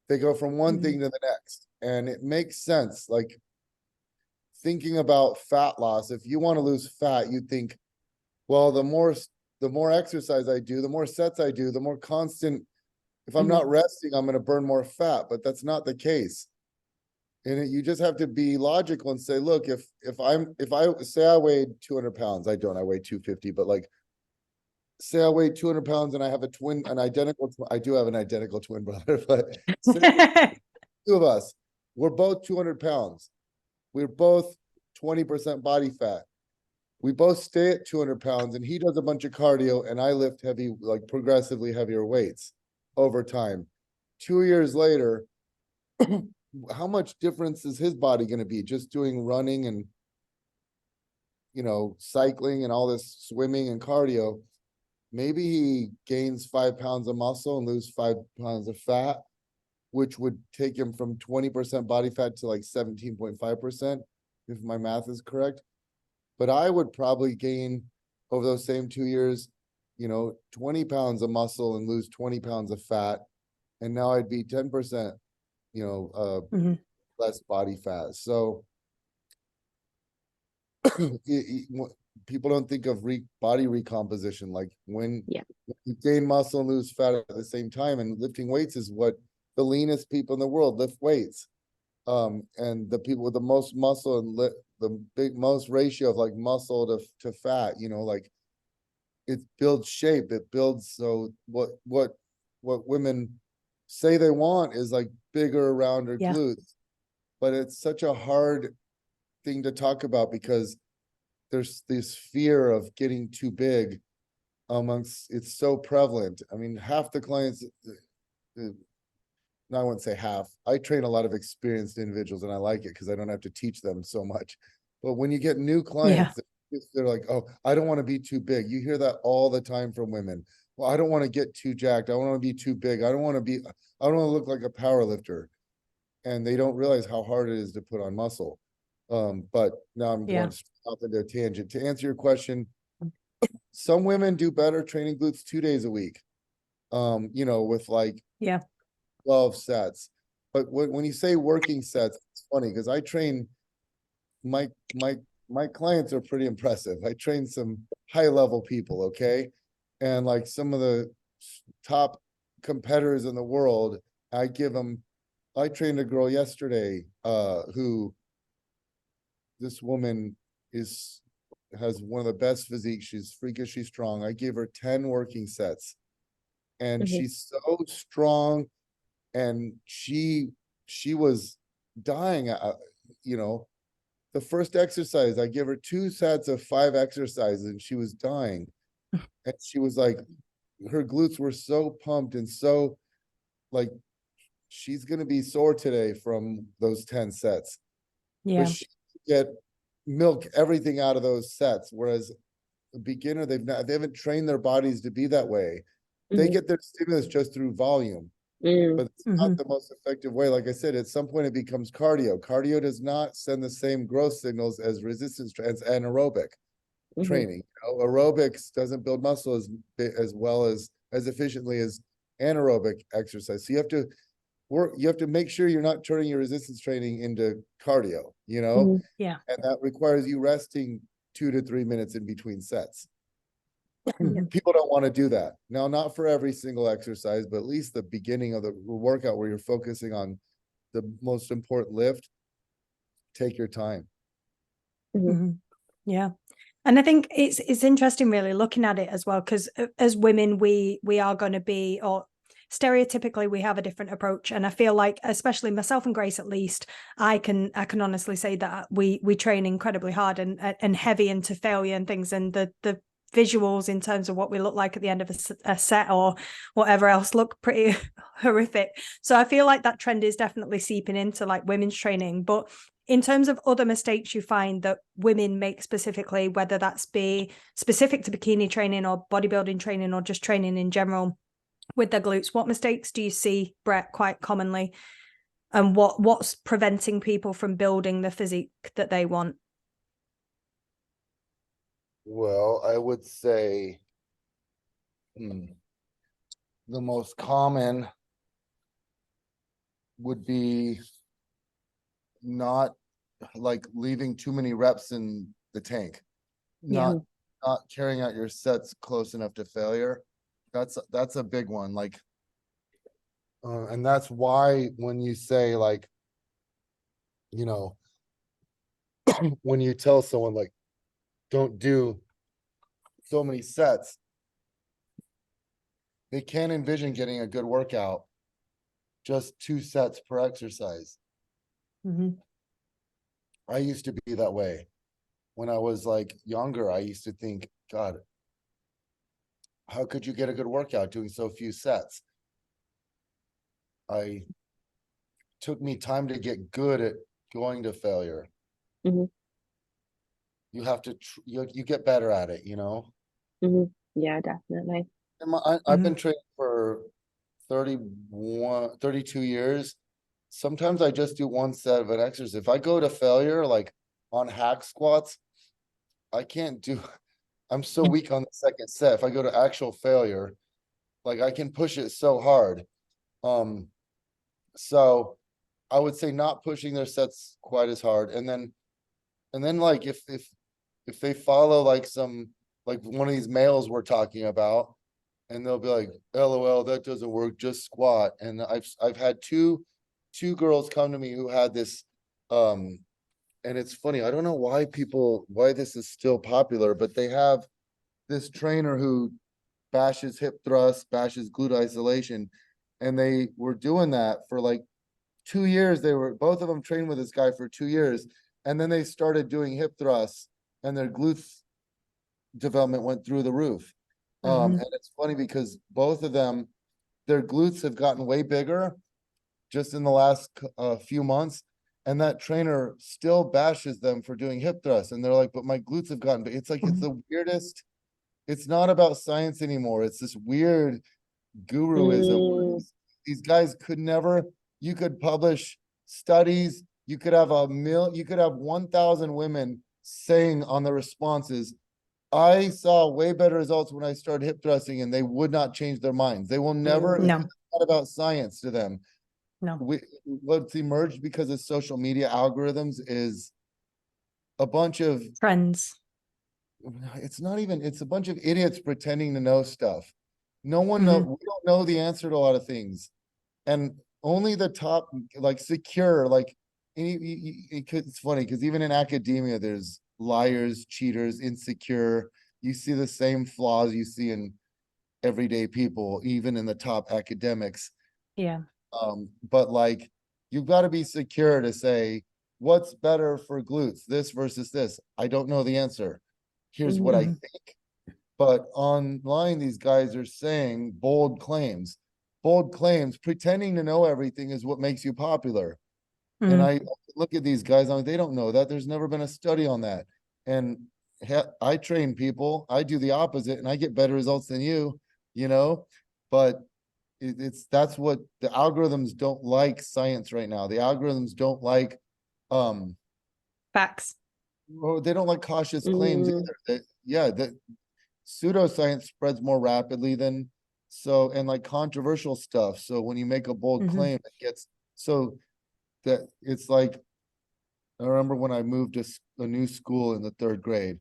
B: They go from one thing to the next, and it makes sense. Like, thinking about fat loss, if you want to lose fat, you think, well, the more exercise I do, the more sets I do, the more constant. If I'm not resting, I'm going to burn more fat, but that's not the case. And you just have to be logical and say, look, if I say I weighed 200 pounds, I weigh 250, but like, say I weigh 200 pounds and I have I do have an identical twin brother, but two of us, we're both 200 pounds. We're both 20% body fat. We both stay at 200 pounds, and he does a bunch of cardio and I lift heavy, like progressively heavier weights over time. 2 years later, how much difference is his body going to be just doing running and, you know, cycling and all this swimming and cardio? Maybe he gains 5 pounds of muscle and lose 5 pounds of fat, which would take him from 20% body fat to like 17.5%, if my math is correct. But I would probably gain over those same 2 years, you know, 20 pounds of muscle and lose 20 pounds of fat. And now I'd be 10%, you know, less body fat. So people don't think of body recomposition. Like, when you gain muscle and lose fat at the same time, and lifting weights is what the leanest people in the world lift weights. And the people with the most muscle and the most ratio of like muscle to fat, you know, like, it builds shape. It builds. So what women say they want is like bigger, rounder glutes, but it's such a hard thing to talk about because there's this fear of getting too big it's so prevalent. I mean, half the clients, no, I wouldn't say half. I train a lot of experienced individuals and I like it because I don't have to teach them so much. But when you get new clients, they're like, oh, I don't want to be too big. You hear that all the time from women. Well, I don't want to get too jacked. I don't want to be too big. I don't want to look like a power lifter. And they don't realize how hard it is to put on muscle. But now I'm going off into a tangent. To answer your question, some women do better training glutes 2 days a week. With like 12 sets. But when you say working sets, it's funny because I train my clients are pretty impressive. I train some high level people, okay? And like some of the top competitors in the world, I trained a girl yesterday who this woman has one of the best physiques. She's freakishly strong. I gave her 10 working sets. And she's so strong, and she was dying. The first exercise, I give her 2 sets of 5 exercises, and she was dying. And she was like, her glutes were so pumped and so like, she's gonna be sore today from those 10 sets.
C: Yeah.
B: But she get milk everything out of those sets, whereas a beginner, they haven't trained their bodies to be that way. They get their stimulus just through volume, but it's not the most effective way. Like I said, at some point it becomes cardio. Cardio does not send the same growth signals as resistance as anaerobic training. Aerobics doesn't build muscle as well as efficiently as anaerobic exercise. So you have to make sure you're not turning your resistance training into cardio,
C: Yeah.
B: And that requires you resting 2 to 3 minutes in between sets. People don't want to do that. Now, not for every single exercise, but at least the beginning of the workout where you're focusing on the most important lift, take your time.
C: Yeah. And I think it's interesting really looking at it as well, because as women, we are going to be, or stereotypically we have a different approach. And I feel like, especially myself and Grace, at least, I can honestly say that we train incredibly hard and heavy into failure and things, and the visuals in terms of what we look like at the end of a set or whatever else look pretty horrific. So I feel like that trend is definitely seeping into like women's training. But in terms of other mistakes you find that women make specifically, whether that's be specific to bikini training or bodybuilding training or just training in general with their glutes, what mistakes do you see, Bret, quite commonly? And what's preventing people from building the physique that they want?
B: Well, I would say the most common would be not like leaving too many reps in the tank, not carrying out your sets close enough to failure. That's a big one. Like, and that's why when you say like, when you tell someone like, don't do so many sets, they can't envision getting a good workout just 2 sets per exercise. I used to be that way when I was like younger. I used to think, God, how could you get a good workout doing so few sets? Took me time to get good at going to failure. You have to you get better at it,
A: Yeah, definitely.
B: I've been training for 32 years. Sometimes I just do 1 set of an exercise. If I go to failure, like on hack squats, I'm so weak on the second set. If I go to actual failure, like I can push it so hard. So I would say not pushing their sets quite as hard. And then like if they follow like one of these males we're talking about, and they'll be like, LOL, that doesn't work, just squat. And I've had two girls come to me who had this, and it's funny, I don't know why this is still popular, but they have this trainer who bashes hip thrust, bashes glute isolation, and they were doing that for like 2 years. Both of them trained with this guy for 2 years, and then they started doing hip thrusts, and their glutes development went through the roof. And it's funny because both of them, their glutes have gotten way bigger, just in the last few months, and that trainer still bashes them for doing hip thrusts, and they're like, but my glutes have gotten big. It's like, it's the weirdest. It's not about science anymore. It's this weird guruism.
A: Mm.
B: These guys could never, you could publish studies, you could have you could have 1,000 women saying on the responses, I saw way better results when I started hip thrusting, and they would not change their minds. They will never,
C: No.
B: it's not about science to them.
C: No.
B: What's emerged because of social media algorithms is a bunch of
C: Trends.
B: it's not even, it's a bunch of idiots pretending to know stuff. No one
C: Mm-hmm.
B: know, we don't know the answer to a lot of things. And only the top, like secure, like it's funny because even in academia, there's liars, cheaters, insecure. You see the same flaws you see in everyday people, even in the top academics.
C: Yeah.
B: But like, you've got to be secure to say, what's better for glutes, this versus this? I don't know the answer. Here's what I
C: Mm-hmm.
B: think. But online, these guys are saying bold claims. Bold claims, pretending to know everything is what makes you popular. And I look at these guys, I'm like, they don't know that. There's never been a study on that. And I train people, I do the opposite, and I get better results than you, you know? But that's what the algorithms don't like science right now. The algorithms don't like
C: Facts.
B: well, they don't like cautious claims
A: Mm.
B: either. The pseudoscience spreads more rapidly than so, and like controversial stuff. So when you make a bold claim, it gets so that it's like, I remember when I moved to a new school in the 3rd grade,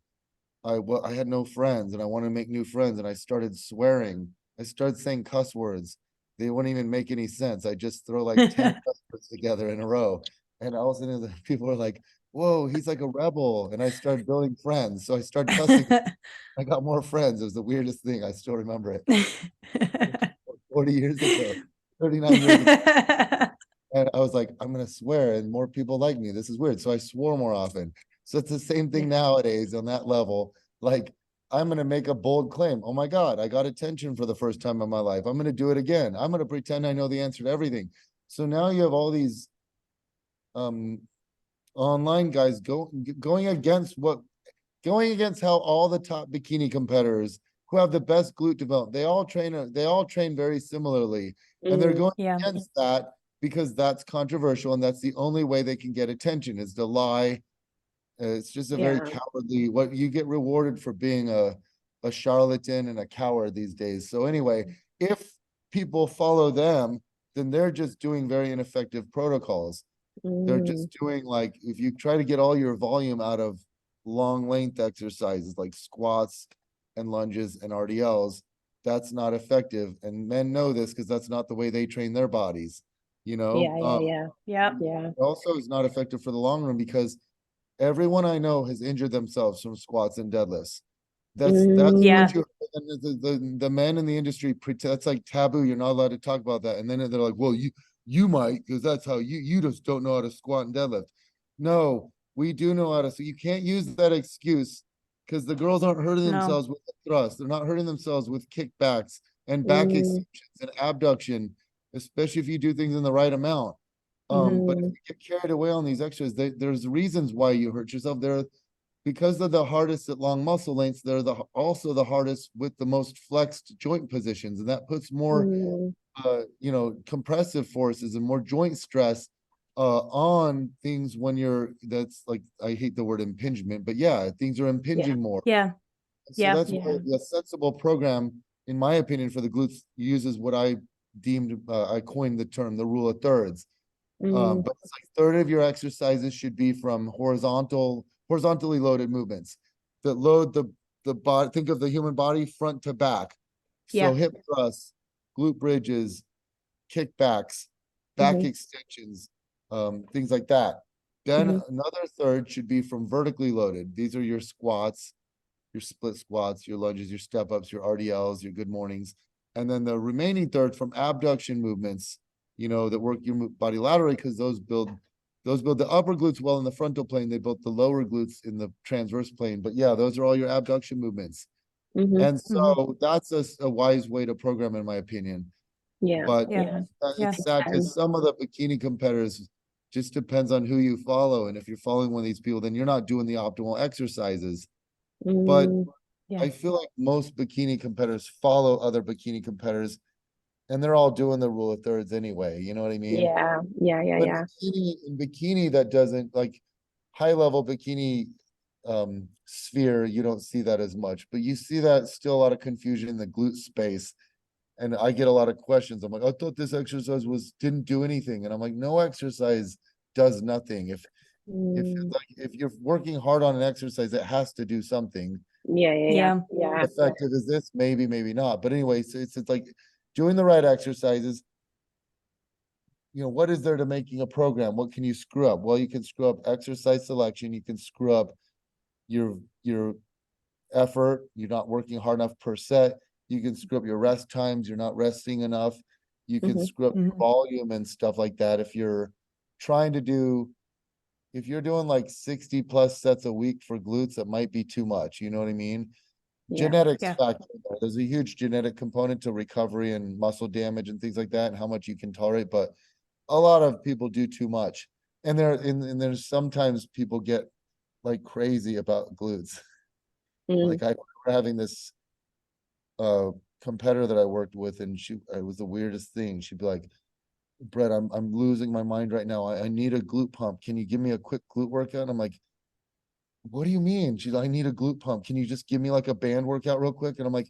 B: I had no friends and I wanted to make new friends, and I started swearing. I started saying cuss words. They wouldn't even make any sense. I just throw like 10 cuss words together in a row. And all of a sudden people were like, whoa, he's like a rebel. And I started building friends. So I started cussing. I got more friends. It was the weirdest thing. I still remember it. 40 years ago, 39 years ago. And I was like, I'm going to swear and more people like me. This is weird. So I swore more often. So it's the same thing nowadays on that level. Like, I'm going to make a bold claim. Oh my God, I got attention for the first time in my life. I'm going to do it again. I'm going to pretend I know the answer to everything. So now you have all these online guys going against how all the top bikini competitors who have the best glute development, they all train very similarly. And they're going against that because that's controversial, and that's the only way they can get attention is to lie. It's just a very cowardly, what you get rewarded for being a charlatan and a coward these days. So anyway, if people follow them, then they're just doing very ineffective protocols. They're just doing like, if you try to get all your volume out of long length exercises like squats and lunges and RDLs, that's not effective. And men know this because that's not the way they train their bodies, you know?
C: Yeah.
B: Also is not effective for the long run because everyone I know has injured themselves from squats and deadlifts. That's what you, the men in the industry pretend, that's like taboo. You're not allowed to talk about that. And then they're like, well, you might, because that's how you just don't know how to squat and deadlift. No, we do know how to. So you can't use that excuse because the girls aren't hurting themselves with the thrust. They're not hurting themselves with kickbacks and back extensions and abduction, especially if you do things in the right amount. But if you get carried away on these exercises, there's reasons why you hurt yourself. Because they're the hardest at long muscle lengths, they're also the hardest with the most flexed joint positions, and that puts more compressive forces and more joint stress on things when that's like, I hate the word impingement, but things are impinging more. So that's why a sensible program, in my opinion, for the glutes uses what I coined the term, the rule of thirds. But it's like third of your exercises should be from horizontally loaded movements that load the body. Think of the human body front to back. So hip thrusts, glute bridges, kickbacks, back extensions, things like that. Then another third should be from vertically loaded. These are your squats, your split squats, your lunges, your step ups, your RDLs, your good mornings. And then the remaining third from abduction movements, that work your body laterally, because those build the upper glutes well in the frontal plane. They build the lower glutes in the transverse plane. But those are all your abduction movements. And so that's a wise way to program, in my opinion.
A: Yeah.
B: But
C: Yeah. Yeah.
B: it's sad because some of the bikini competitors just depends on who you follow. And if you're following one of these people, then you're not doing the optimal exercises. But
C: Yeah.
B: I feel like most bikini competitors follow other bikini competitors, and they're all doing the rule of thirds anyway. You know what I mean?
A: Yeah. Yeah. Yeah.
B: But
A: Yeah.
B: bikini that doesn't like high level bikini sphere, you don't see that as much. But you see that still a lot of confusion in the glute space. And I get a lot of questions. I'm like, I thought this exercise didn't do anything. And I'm like, no exercise does nothing. If you're working hard on an exercise, it has to do something.
A: Yeah. Yeah. Yeah. Yeah.
B: Effective is this? Maybe, maybe not. But anyway, so it's like doing the right exercises. You know, what is there to making a program? What can you screw up? Well, you can screw up exercise selection. You can screw up your effort. You're not working hard enough per set. You can screw up your rest times. You're not resting enough. You can screw up your volume and stuff like that. If you're doing like 60 plus sets a week for glutes, that might be too much. You know what I mean? Genetics factor in there. There's a huge genetic component to recovery and muscle damage and things like that, and how much you can tolerate. But a lot of people do too much. And there's sometimes people get like crazy about glutes. Like I remember having this competitor that I worked with, and it was the weirdest thing. She'd be like, Bret, I'm losing my mind right now. I need a glute pump. Can you give me a quick glute workout? And I'm like, what do you mean? She's like, I need a glute pump. Can you just give me like a band workout real quick? And I'm like,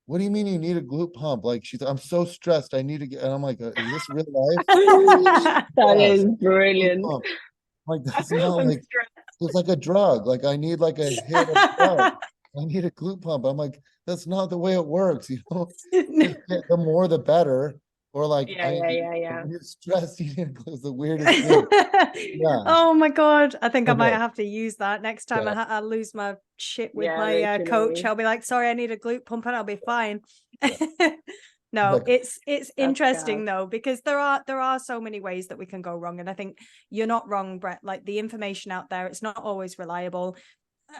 B: what do you mean you need a glute pump? Like, she's like, I'm so stressed. I need to get, and I'm like, is this real life?
A: That is brilliant.
B: Like, that's not like, it's like a drug. Like, I need like a hit of drug. I need a glute pump. I'm like, that's not the way it works. You know, the more the better. Or like,
A: Yeah.
B: you're stressed. You need to close the weirdest thing. Yeah.
C: Oh my God. I think I might have to use that next time I lose my shit with my coach. I'll be like, sorry, I need a glute pump and I'll be fine. No, it's interesting though, because there are so many ways that we can go wrong. And I think you're not wrong, Bret. Like the information out there, it's not always reliable.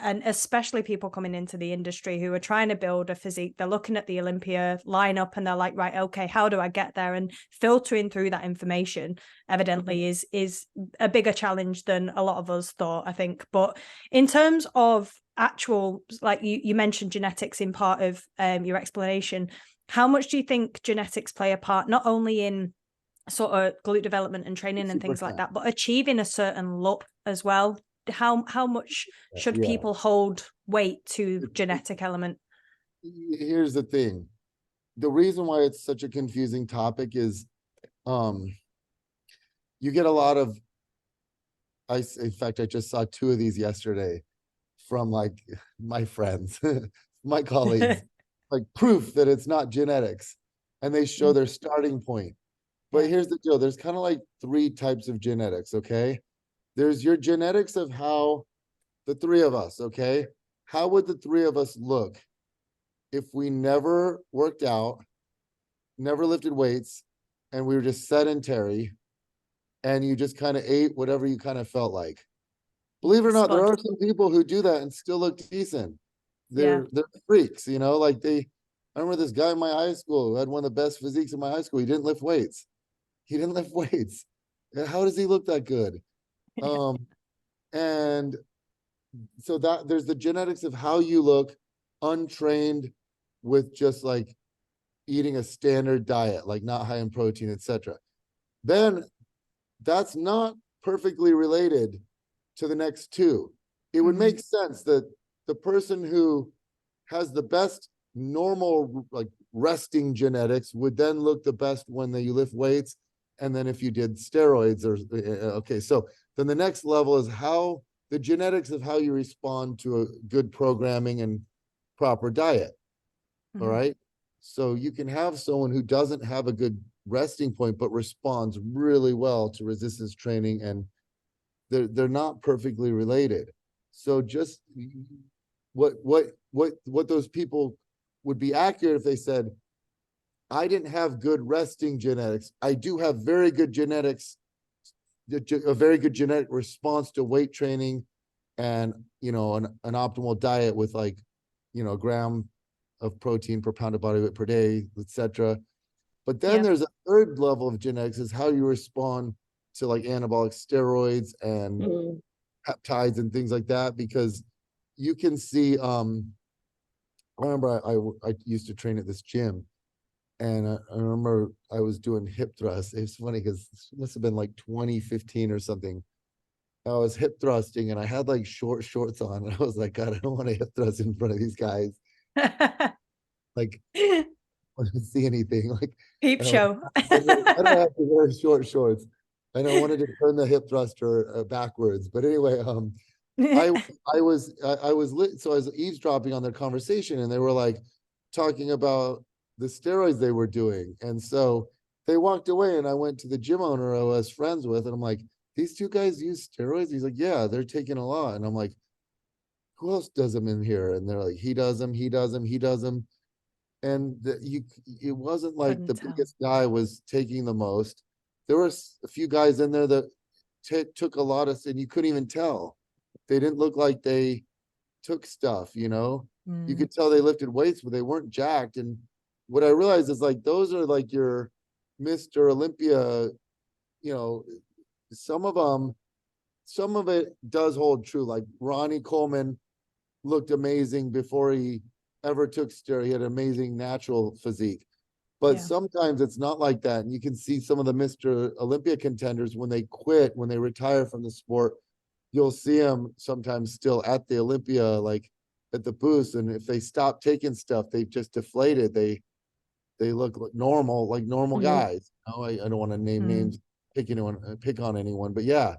C: And especially people coming into the industry who are trying to build a physique, they're looking at the Olympia lineup and they're like, right, okay, how do I get there? And filtering through that information evidently is a bigger challenge than a lot of us thought, I think. But in terms of actual, like you mentioned genetics in part of your explanation, how much do you think genetics play a part, not only in sort of glute development and training and things like that, but achieving a certain look as well? How much should people hold weight to genetic element?
B: Here's the thing. The reason why it's such a confusing topic is you get a lot of in fact, I just saw 2 of these yesterday from like my friends, my colleagues, like proof that it's not genetics. And they show their starting point. But here's the deal. There's kind of like 3 types of genetics, okay? There's your genetics of how the 3 of us, okay? How would the 3 of us look if we never worked out, never lifted weights, and we were just sedentary, and you just kind of ate whatever you kind of felt like? Believe it or not, there are some people who do that and still look decent. They're freaks, you know, like I remember this guy in my high school who had one of the best physiques in my high school. He didn't lift weights. How does he look that good? And so that there's the genetics of how you look untrained with just like eating a standard diet, like not high in protein, etc. Then that's not perfectly related to the next 2. It would make sense that the person who has the best normal like resting genetics would then look the best when you lift weights. And then if you did steroids or okay, so then the next level is how the genetics of how you respond to a good programming and proper diet. All right. So you can have someone who doesn't have a good resting point, but responds really well to resistance training, and they're not perfectly related. So just what those people would be accurate if they said, I didn't have good resting genetics. I do have very good genetics, a very good genetic response to weight training and, you know, an optimal diet with like, you know, a gram of protein per pound of body weight per day, etc. But then there's a third level of genetics, is how you respond to like anabolic steroids and peptides and things like that, because you can see, I remember I used to train at this gym, and I remember I was doing hip thrusts. It's funny because it must have been like 2015 or something. I was hip thrusting and I had like short shorts on, and I was like, God, I don't want to hip thrust in front of these guys. Like, I don't see anything. Like,
C: Peep show.
B: I don't have to wear short shorts. And I wanted to turn the hip thruster backwards. But anyway, I was so I was eavesdropping on their conversation, and they were like talking about the steroids they were doing. And so they walked away, and I went to the gym owner I was friends with, and I'm like, these two guys use steroids? He's like, yeah, they're taking a lot. And I'm like, who else does them in here? And they're like, he does them, he does them, he does them. And it wasn't like the biggest guy was taking the most. There were a few guys in there that took a lot of, and you couldn't even tell. They didn't look like they took stuff, you know? You could tell they lifted weights, but they weren't jacked. And what I realized is like, those are like your Mr. Olympia, you know, some of it does hold true. Like Ronnie Coleman looked amazing before he ever took steroids. He had an amazing natural physique. But sometimes it's not like that. And you can see some of the Mr. Olympia contenders, when they quit, when they retire from the sport, you'll see them sometimes still at the Olympia, like at the booth. And if they stop taking stuff, they've just deflated. They look like normal guys. You know, I don't want to name names, pick on anyone, but yeah.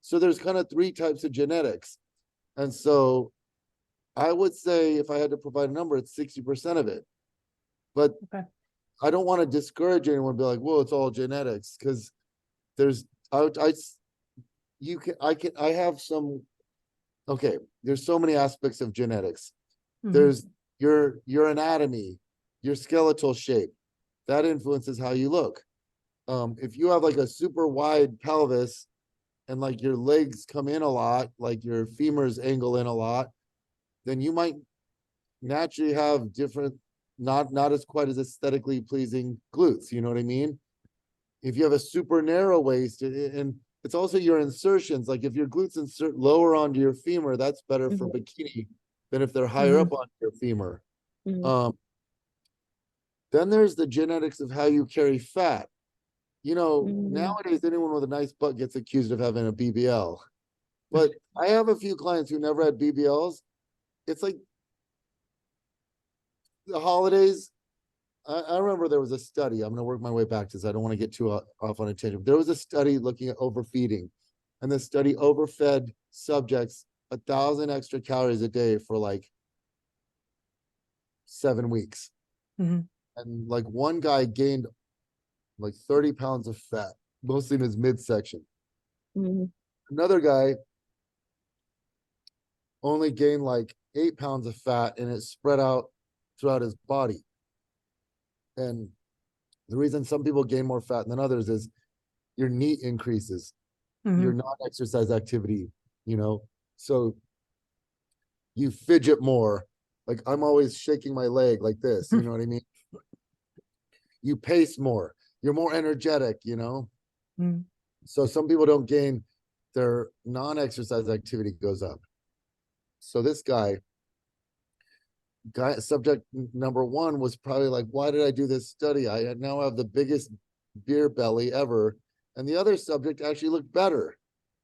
B: So there's kind of three types of genetics. And so I would say, if I had to provide a number, it's 60% of it. But I don't want to discourage anyone and be like, well, it's all genetics, because there's there's so many aspects of genetics. There's your anatomy, your skeletal shape. That influences how you look. If you have like a super wide pelvis and like your legs come in a lot, like your femurs angle in a lot, then you might naturally have different, not as quite as aesthetically pleasing glutes. You know what I mean? If you have a super narrow waist, and it's also your insertions. Like if your glutes insert lower onto your femur, that's better for bikini than if they're higher up on your femur. Then there's the genetics of how you carry fat. You know, nowadays anyone with a nice butt gets accused of having a BBL. But I have a few clients who never had BBLs. It's like the holidays. I remember there was a study. I'm going to work my way back to this. I don't want to get too off on a tangent. There was a study looking at overfeeding, and the study overfed subjects 1,000 extra calories a day for like 7 weeks. And like one guy gained like 30 pounds of fat, mostly in his midsection. Another guy only gained like 8 pounds of fat, and it spread out throughout his body. And the reason some people gain more fat than others is your NEAT increases, your non-exercise activity, you know, so you fidget more. Like I'm always shaking my leg like this, you know what I mean? You pace more, you're more energetic, you know? So some people don't gain, their non-exercise activity goes up. So this guy, subject number one was probably like, why did I do this study? I now have the biggest beer belly ever. And the other subject actually looked better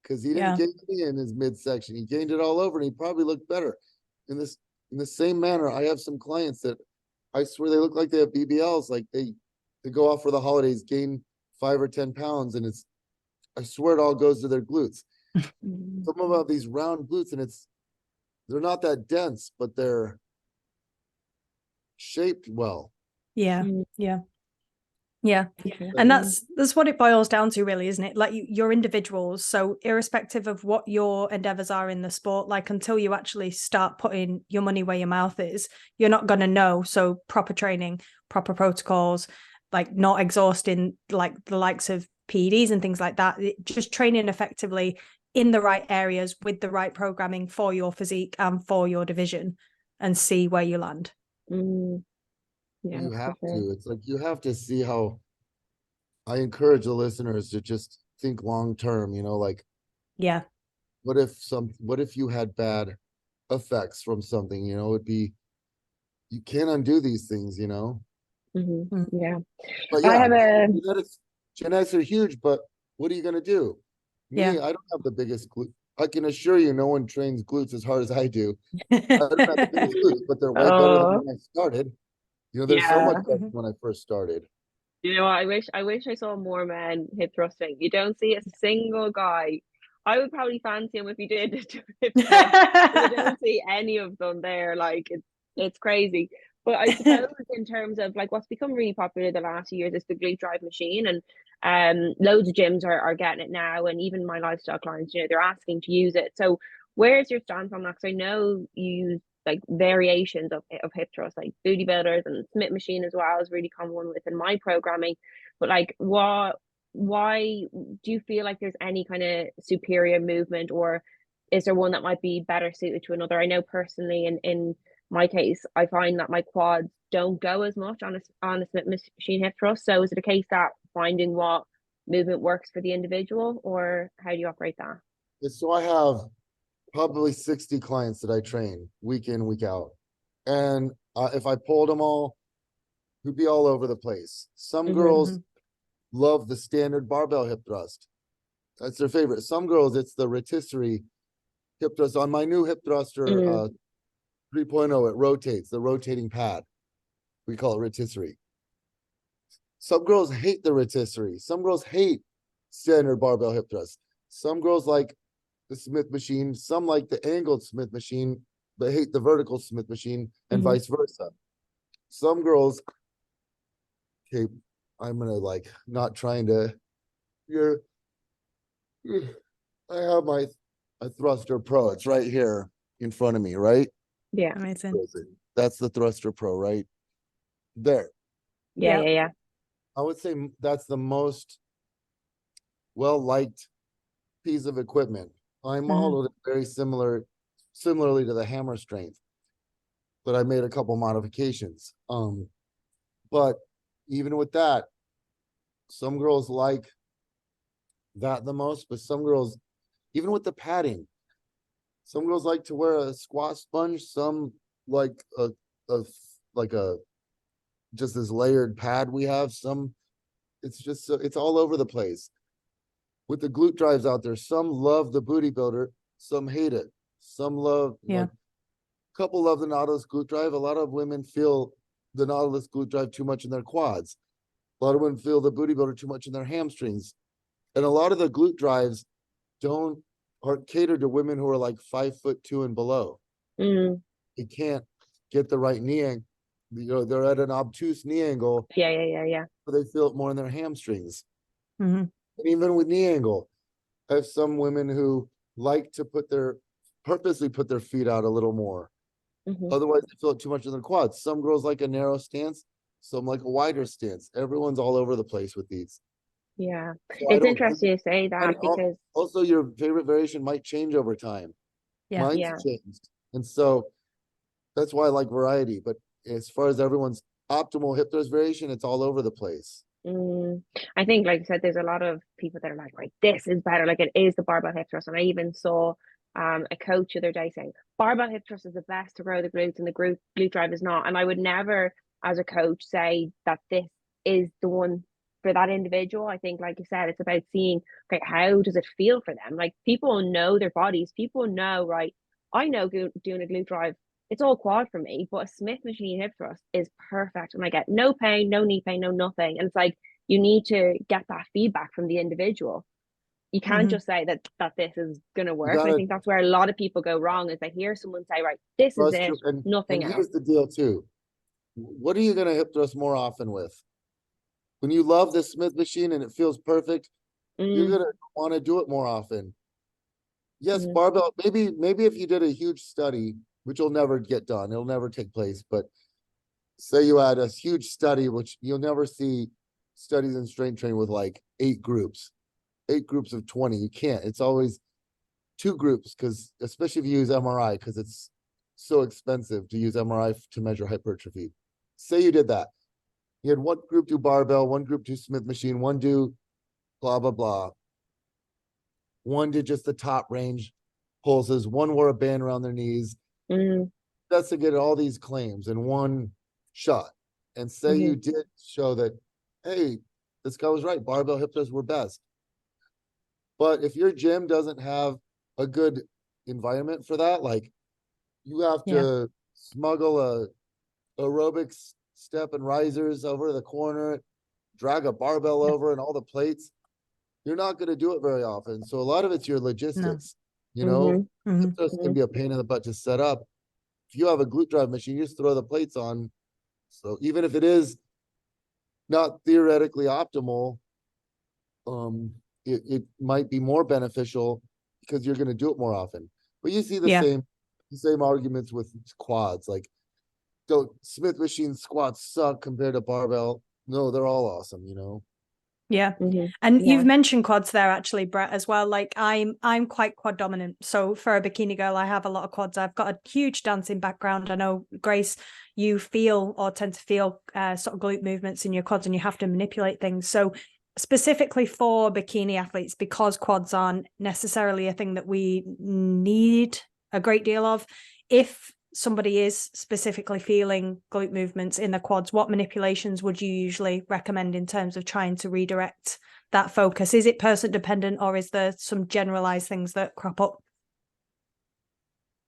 B: because he didn't gain any in his midsection. He gained it all over, and he probably looked better. In the same manner, I have some clients that I swear they look like they have BBLs. Like they go off for the holidays, gain 5 or 10 pounds, and I swear it all goes to their glutes. Some of them have these round glutes, and they're not that dense, but they're shaped well.
C: And that's what it boils down to, really, isn't it? Like you're individuals, so irrespective of what your endeavors are in the sport, like until you actually start putting your money where your mouth is, you're not going to know. So proper training, proper protocols, like not exhausting like the likes of PEDs and things like that. Just training effectively in the right areas with the right programming for your physique and for your division, and see where you land.
A: Yeah,
B: You
A: for
B: have
A: sure.
B: to. It's like you have to see how I encourage the listeners to just think long term, like
C: Yeah.
B: what if you had bad effects from something, it'd be you can't undo these things.
A: Yeah.
B: But
A: I
B: yeah,
A: have a
B: genetics are huge, but what are you gonna do?
C: Yeah.
B: Me, I don't have the biggest glute. I can assure you no one trains glutes as hard as I do. I don't have the biggest glutes, but they're way better than
A: oh
B: when I started. There's so much
A: yeah.
B: better when I first started.
A: You know what? I wish I saw more men hip thrusting. You don't see a single guy. I would probably fancy him if he did do hip thrust. You don't see any of them there. Like it's crazy. But I suppose in terms of like what's become really popular the last few years is the glute drive machine, and loads of gyms are getting it now, and even my lifestyle clients, they're asking to use it. So where's your stance on that? Because I know you use like variations of hip thrust, like booty builders and Smith machine as well is really common one within my programming. But like why do you feel like there's any kind of superior movement, or is there one that might be better suited to another? I know personally in my case, I find that my quads don't go as much on a Smith machine hip thrust. So is it a case that finding what movement works for the individual, or how do you operate that?
B: So I have probably 60 clients that I train week in, week out. And if I pulled them all, we'd be all over the place. Some girls love the standard barbell hip thrust. That's their favorite. Some girls, it's the rotisserie hip thrust. On my new hip thruster 3.0, it rotates, the rotating pad. We call it rotisserie. Some girls hate the rotisserie. Some girls hate standard barbell hip thrust. Some girls like the Smith machine. Some like the angled Smith machine, but hate the vertical Smith machine, and vice versa. Some girls, okay, I'm gonna like not trying to. You're, I have my Thruster Pro. It's right here in front of me, right?
A: Yeah.
C: Amazing.
B: That's the Thruster Pro, right there.
A: Yeah.
B: I would say that's the most well-liked piece of equipment. I modeled it very similarly to the hammer strength, but I made a couple modifications. But even with that, some girls like that the most, but some girls, even with the padding, some girls like to wear a squat sponge, some like a like a just this layered pad we have. Some it's just it's all over the place. With the glute drives out there, some love the booty builder, some hate it. Some love like a couple love the Nautilus glute drive. A lot of women feel the Nautilus glute drive too much in their quads. A lot of women feel the booty builder too much in their hamstrings. And a lot of the glute drives are catered to women who are like 5'2" and below. They can't get the right knee angle. They're at an obtuse knee angle.
A: Yeah.
B: So they feel it more in their hamstrings. And even with knee angle, I have some women who like to purposely put their feet out a little more. Otherwise, they feel it too much in their quads. Some girls like a narrow stance, some like a wider stance. Everyone's all over the place with these.
A: Yeah.
B: So
A: It's interesting to say that because
B: also your favorite variation might change over time. Mine's changed. And so that's why I like variety. But as far as everyone's optimal hip thrust variation, it's all over the place.
A: I think, like I said, there's a lot of people that are like, right, this is better. Like it is the barbell hip thrust. And I even saw a coach the other day saying barbell hip thrust is the best to grow the glutes and the glute drive is not. And I would never, as a coach, say that this is the one for that individual. I think, like you said, it's about seeing, okay, how does it feel for them? Like people know their bodies. People know, right? I know doing a glute drive, it's all quad for me, but a Smith machine hip thrust is perfect. And I get no pain, no knee pain, no nothing. And it's like, you need to get that feedback from the individual. You can't just say that this is going to work. And I think that's where a lot of people go wrong is they hear someone say, right, this is it, nothing else.
B: Here's the deal too. What are you going to hip thrust more often with? When you love the Smith machine and it feels perfect, you're going to want to do it more often. Yes, barbell, maybe if you did a huge study, which will never get done, it'll never take place, but say you had a huge study, which you'll never see studies in strength training with like 8 groups of 20. You can't. It's always 2 groups, because especially if you use MRI, because it's so expensive to use MRI to measure hypertrophy. say you did that. You had one group do barbell, one group do Smith machine, one do blah, blah, blah. One did just the top range pulses, one wore a band around their knees. That's to get all these claims in one shot. And say you did show that, hey, this guy was right, barbell hip thrusts were best. But if your gym doesn't have a good environment for that, like you have to smuggle a aerobics step and risers over the corner, drag a barbell over and all the plates, you're not going to do it very often. So a lot of it's your logistics, you know, it's going to be a pain in the butt to set up. If you have a glute drive machine, you just throw the plates on. So even if it is not theoretically optimal, it might be more beneficial because you're going to do it more often. But you see the same arguments with quads. Like, don't Smith machine squats suck compared to barbell? No, they're all awesome, you know.
C: Yeah. And you've mentioned quads there actually, Bret, as well. Like I'm quite quad dominant. So for a bikini girl, I have a lot of quads. I've got a huge dancing background. I know, Grace, you feel or tend to feel sort of glute movements in your quads and you have to manipulate things. So specifically for bikini athletes, because quads aren't necessarily a thing that we need a great deal of, if somebody is specifically feeling glute movements in the quads, what manipulations would you usually recommend in terms of trying to redirect that focus? Is it person dependent or is there some generalized things that crop up?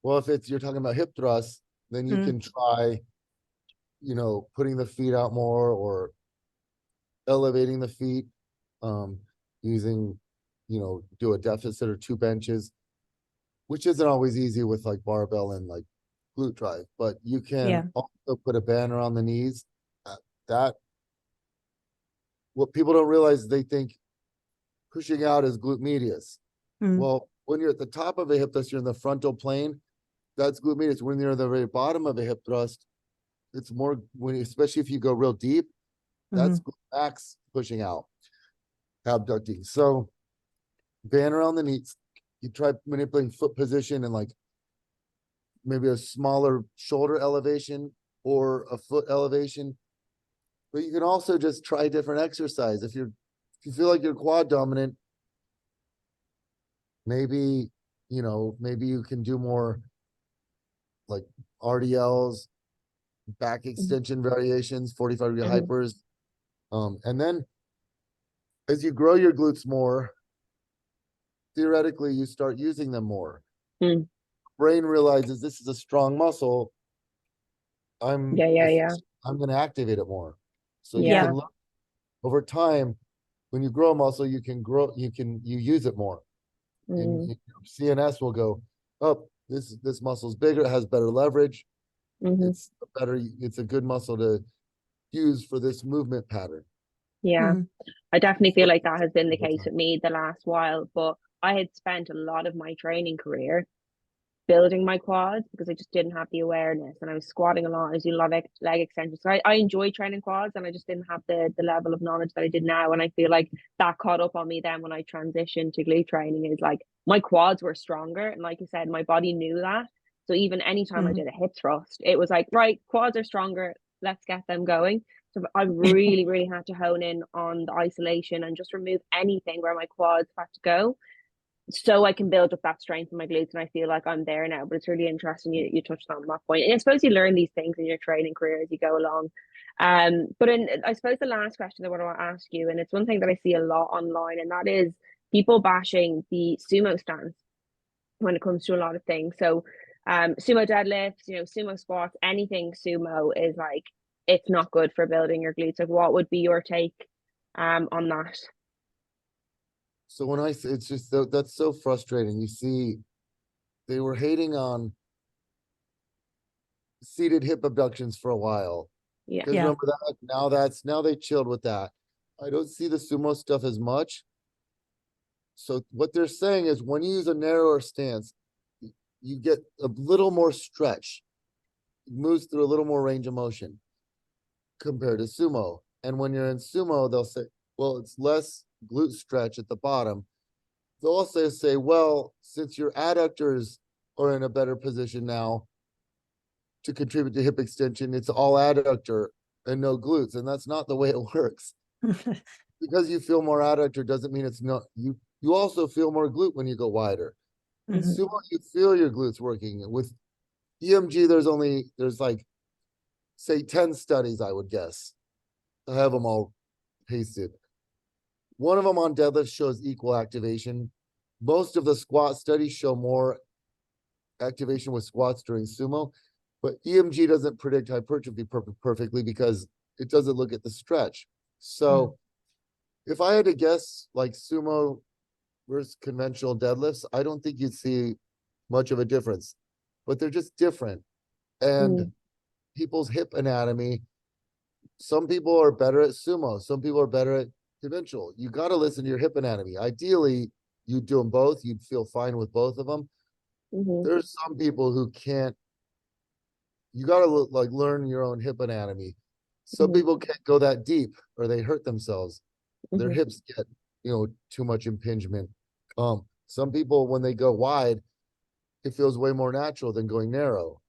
B: Well, if you're talking about hip thrusts, then you can try, you know, putting the feet out more or elevating the feet, using, you know, do a deficit or 2 benches, which isn't always easy with like barbell and like glute drive, but you can also put a band around the knees. That what people don't realize, they think pushing out is glute medius. Well, when you're at the top of a hip thrust, you're in the frontal plane. That's glute medius. When you're at the very bottom of a hip thrust, it's more especially if you go real deep, that's glute max pushing out, abducting. So band around the knees. You try manipulating foot position and like maybe a smaller shoulder elevation or a foot elevation. But you can also just try different exercise. If you feel like you're quad dominant, maybe, you know, maybe you can do more like RDLs, back extension variations, 45-degree hypers. And then as you grow your glutes more, theoretically, you start using them more. Brain realizes this is a strong muscle. I'm going to activate it more. So you can look over time. When you grow a muscle, you use it more. And CNS will go, oh, this muscle's bigger, it has better leverage. It's a good muscle to use for this movement pattern.
A: I definitely feel like that has been the case with me the last while, but I had spent a lot of my training career building my quads because I just didn't have the awareness, and I was squatting a lot. I was doing a lot of leg extensions. So I enjoy training quads, and I just didn't have the level of knowledge that I did now. And I feel like that caught up on me then when I transitioned to glute training. Is like my quads were stronger, and like you said, my body knew that. So even anytime I did a hip thrust, it was like, right, quads are stronger, let's get them going. So I really, really had to hone in on the isolation and just remove anything where my quads had to go, so I can build up that strength in my glutes. And I feel like I'm there now. But it's really interesting you touched on that point. And I suppose you learn these things in your training career as you go along. But I suppose the last question that I want to ask you, and it's one thing that I see a lot online, and that is people bashing the sumo stance when it comes to a lot of things. So sumo deadlifts, you know, sumo squats, anything sumo is like, it's not good for building your glutes. Like, what would be your take on that?
B: So when I say, it's just that's so frustrating. You see, they were hating on seated hip abductions for a while. Because remember that? Now they chilled with that. I don't see the sumo stuff as much. So what they're saying is when you use a narrower stance, you get a little more stretch. It moves through a little more range of motion compared to sumo. And when you're in sumo, they'll say, well, it's less glute stretch at the bottom. They'll also say, well, since your adductors are in a better position now to contribute to hip extension, it's all adductor and no glutes, and that's not the way it works. Because you feel more adductor doesn't mean it's not you also feel more glute when you go wider. In
C: Mhm.
B: sumo, you feel your glutes working. With EMG, there's like, say, 10 studies, I would guess. I have them all pasted. One of them on deadlift shows equal activation. Most of the squat studies show more activation with squats during sumo, but EMG doesn't predict hypertrophy perfectly because it doesn't look at the stretch. So if I had to guess, like sumo versus conventional deadlifts, I don't think you'd see much of a difference, but they're just different. And people's hip anatomy, some people are better at sumo, some people are better at conventional. You got to listen to your hip anatomy. Ideally, you'd do them both, you'd feel fine with both of them. There's some people who can't, you got to like learn your own hip anatomy. Some people can't go that deep or they hurt themselves. Their hips get, too much impingement. Some people, when they go wide, it feels way more natural than going narrow,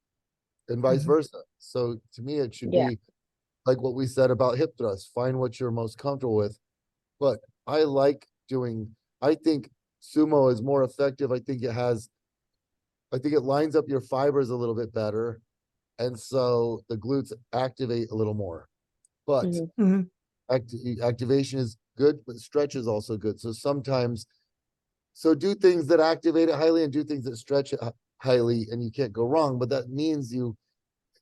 B: and vice versa. So to me, it should be like what we said about hip thrust. Find what you're most comfortable with. But I think sumo is more effective. I think it lines up your fibers a little bit better. And so the glutes activate a little more. But activation is good, but stretch is also good. So sometimes, do things that activate it highly and do things that stretch it highly, and you can't go wrong. But that means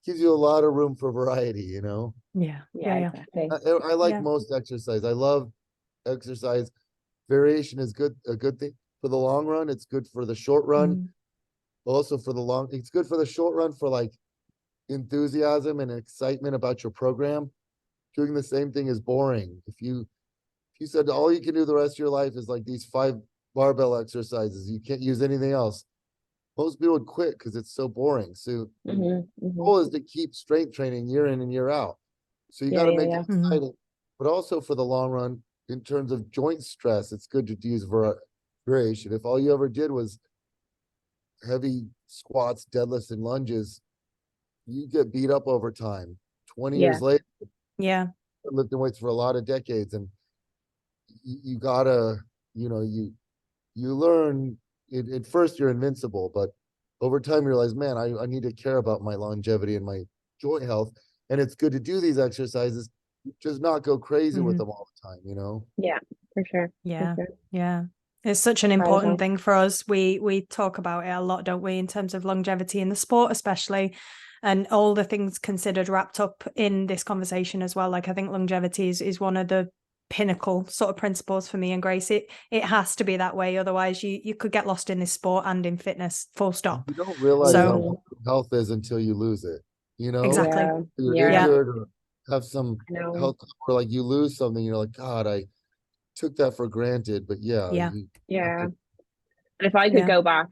B: gives you a lot of room for variety,
C: Yeah.
A: Exactly.
B: I like most exercise. I love exercise. Variation is a good thing for the long run. It's good for the short run. Also it's good for the short run for like enthusiasm and excitement about your program. Doing the same thing is boring. If you said all you can do the rest of your life is like these 5 barbell exercises, you can't use anything else, most people would quit because it's so boring. So the goal is to keep strength training year in and year out. So you got to make it exciting, but also for the long run, in terms of joint stress, it's good to use variation. If all you ever did was heavy squats, deadlifts, and lunges, you get beat up over time. 20 years later, lifting weights for a lot of decades, and you gotta, you learn. At first you're invincible, but over time you realize, man, I need to care about my longevity and my joint health, and it's good to do these exercises, just not go crazy with them all the time.
A: Yeah, for sure.
C: Yeah. It's such an important thing for us. We talk about it a lot, don't we, in terms of longevity in the sport, especially, and all the things considered wrapped up in this conversation as well. Like, I think longevity is one of the pinnacle sort of principles for me and Grace. It has to be that way, otherwise you could get lost in this sport and in fitness, full stop.
B: You don't realize how important health is until you lose it.
C: Exactly.
B: You're injured or have some health, or like you lose something, you're like, God, I took that for granted. But
A: and if I could go back,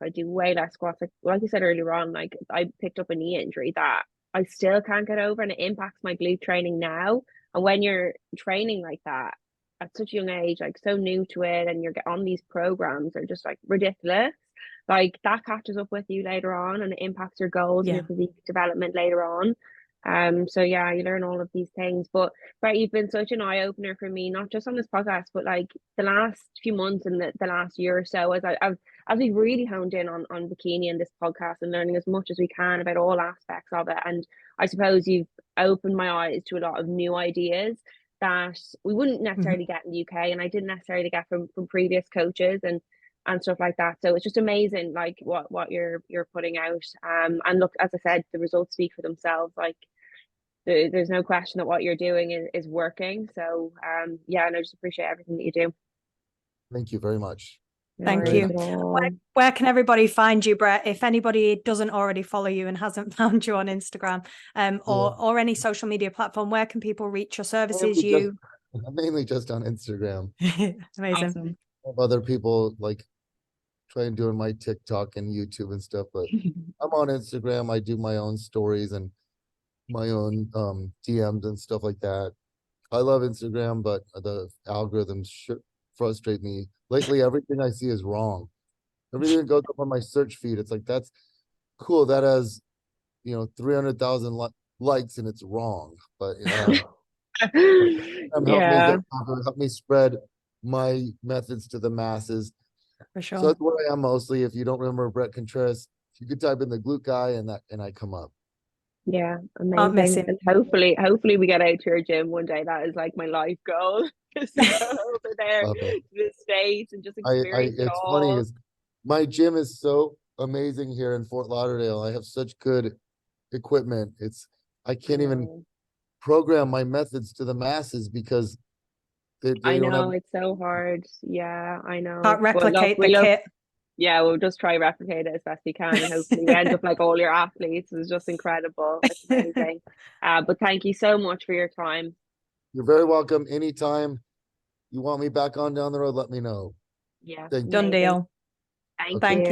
A: I'd do way less squats. Like you said earlier on, like I picked up a knee injury that I still can't get over, and it impacts my glute training now. And when you're training like that at such a young age, like so new to it, and you're on these programs are just like ridiculous, like that catches up with you later on, and it impacts your goals and your physique development later on. So yeah, you learn all of these things. But Bret, you've been such an eye opener for me, not just on this podcast, but like the last few months and the last year or so, as we really honed in on bikini and this podcast and learning as much as we can about all aspects of it. And I suppose you've opened my eyes to a lot of new ideas that we wouldn't necessarily get in the UK, and I didn't necessarily get from previous coaches and stuff like that. So it's just amazing, like what you're putting out. And look, as I said, the results speak for themselves. Like there's no question that what you're doing is working. So yeah, and I just appreciate everything that you do.
B: Thank you very much.
C: Thank you. Where can everybody find you, Bret? If anybody doesn't already follow you and hasn't found you on Instagram, or any social media platform, where can people reach your services?
B: Mainly just on Instagram.
C: Amazing.
A: Awesome.
B: Other people like trying doing my TikTok and YouTube and stuff, but I'm on Instagram. I do my own stories and my own DMs and stuff like that. I love Instagram, but the algorithms frustrate me. Lately, everything I see is wrong. Everything that goes up on my search feed, it's like, that's cool. That has, 300,000 likes and it's wrong, but help me
A: Yeah.
B: get popular, help me spread my methods to the masses.
C: For
B: So
C: sure.
B: that's where I am mostly. If you don't remember Bret Contreras, you could type in the glute guy and I come up.
A: Yeah,
C: Can't miss
A: amazing.
C: him.
A: And hopefully we get out to your gym one day. That is like my life goal. Just to go over there
B: Love
A: to
B: it.
A: the States and just
B: I
A: experience it
B: it's funny
A: all.
B: is my gym is so amazing here in Fort Lauderdale. I have such good equipment. I can't even program my methods to the masses because they
A: I
B: don't have.
A: know it's so hard. Yeah, I
C: Can't
A: know. But look,
C: replicate the kit.
A: yeah, we'll just try replicate it as best we can, and hopefully we end up like all your athletes. It's just incredible. It's amazing. But thank you so much for your time.
B: You're very welcome. Anytime you want me back on down the road, let me know.
A: Yeah,
B: Thank you.
C: Done
A: amazing.
C: deal.
A: Thank
B: Okay.
C: Thank
A: you.
C: you.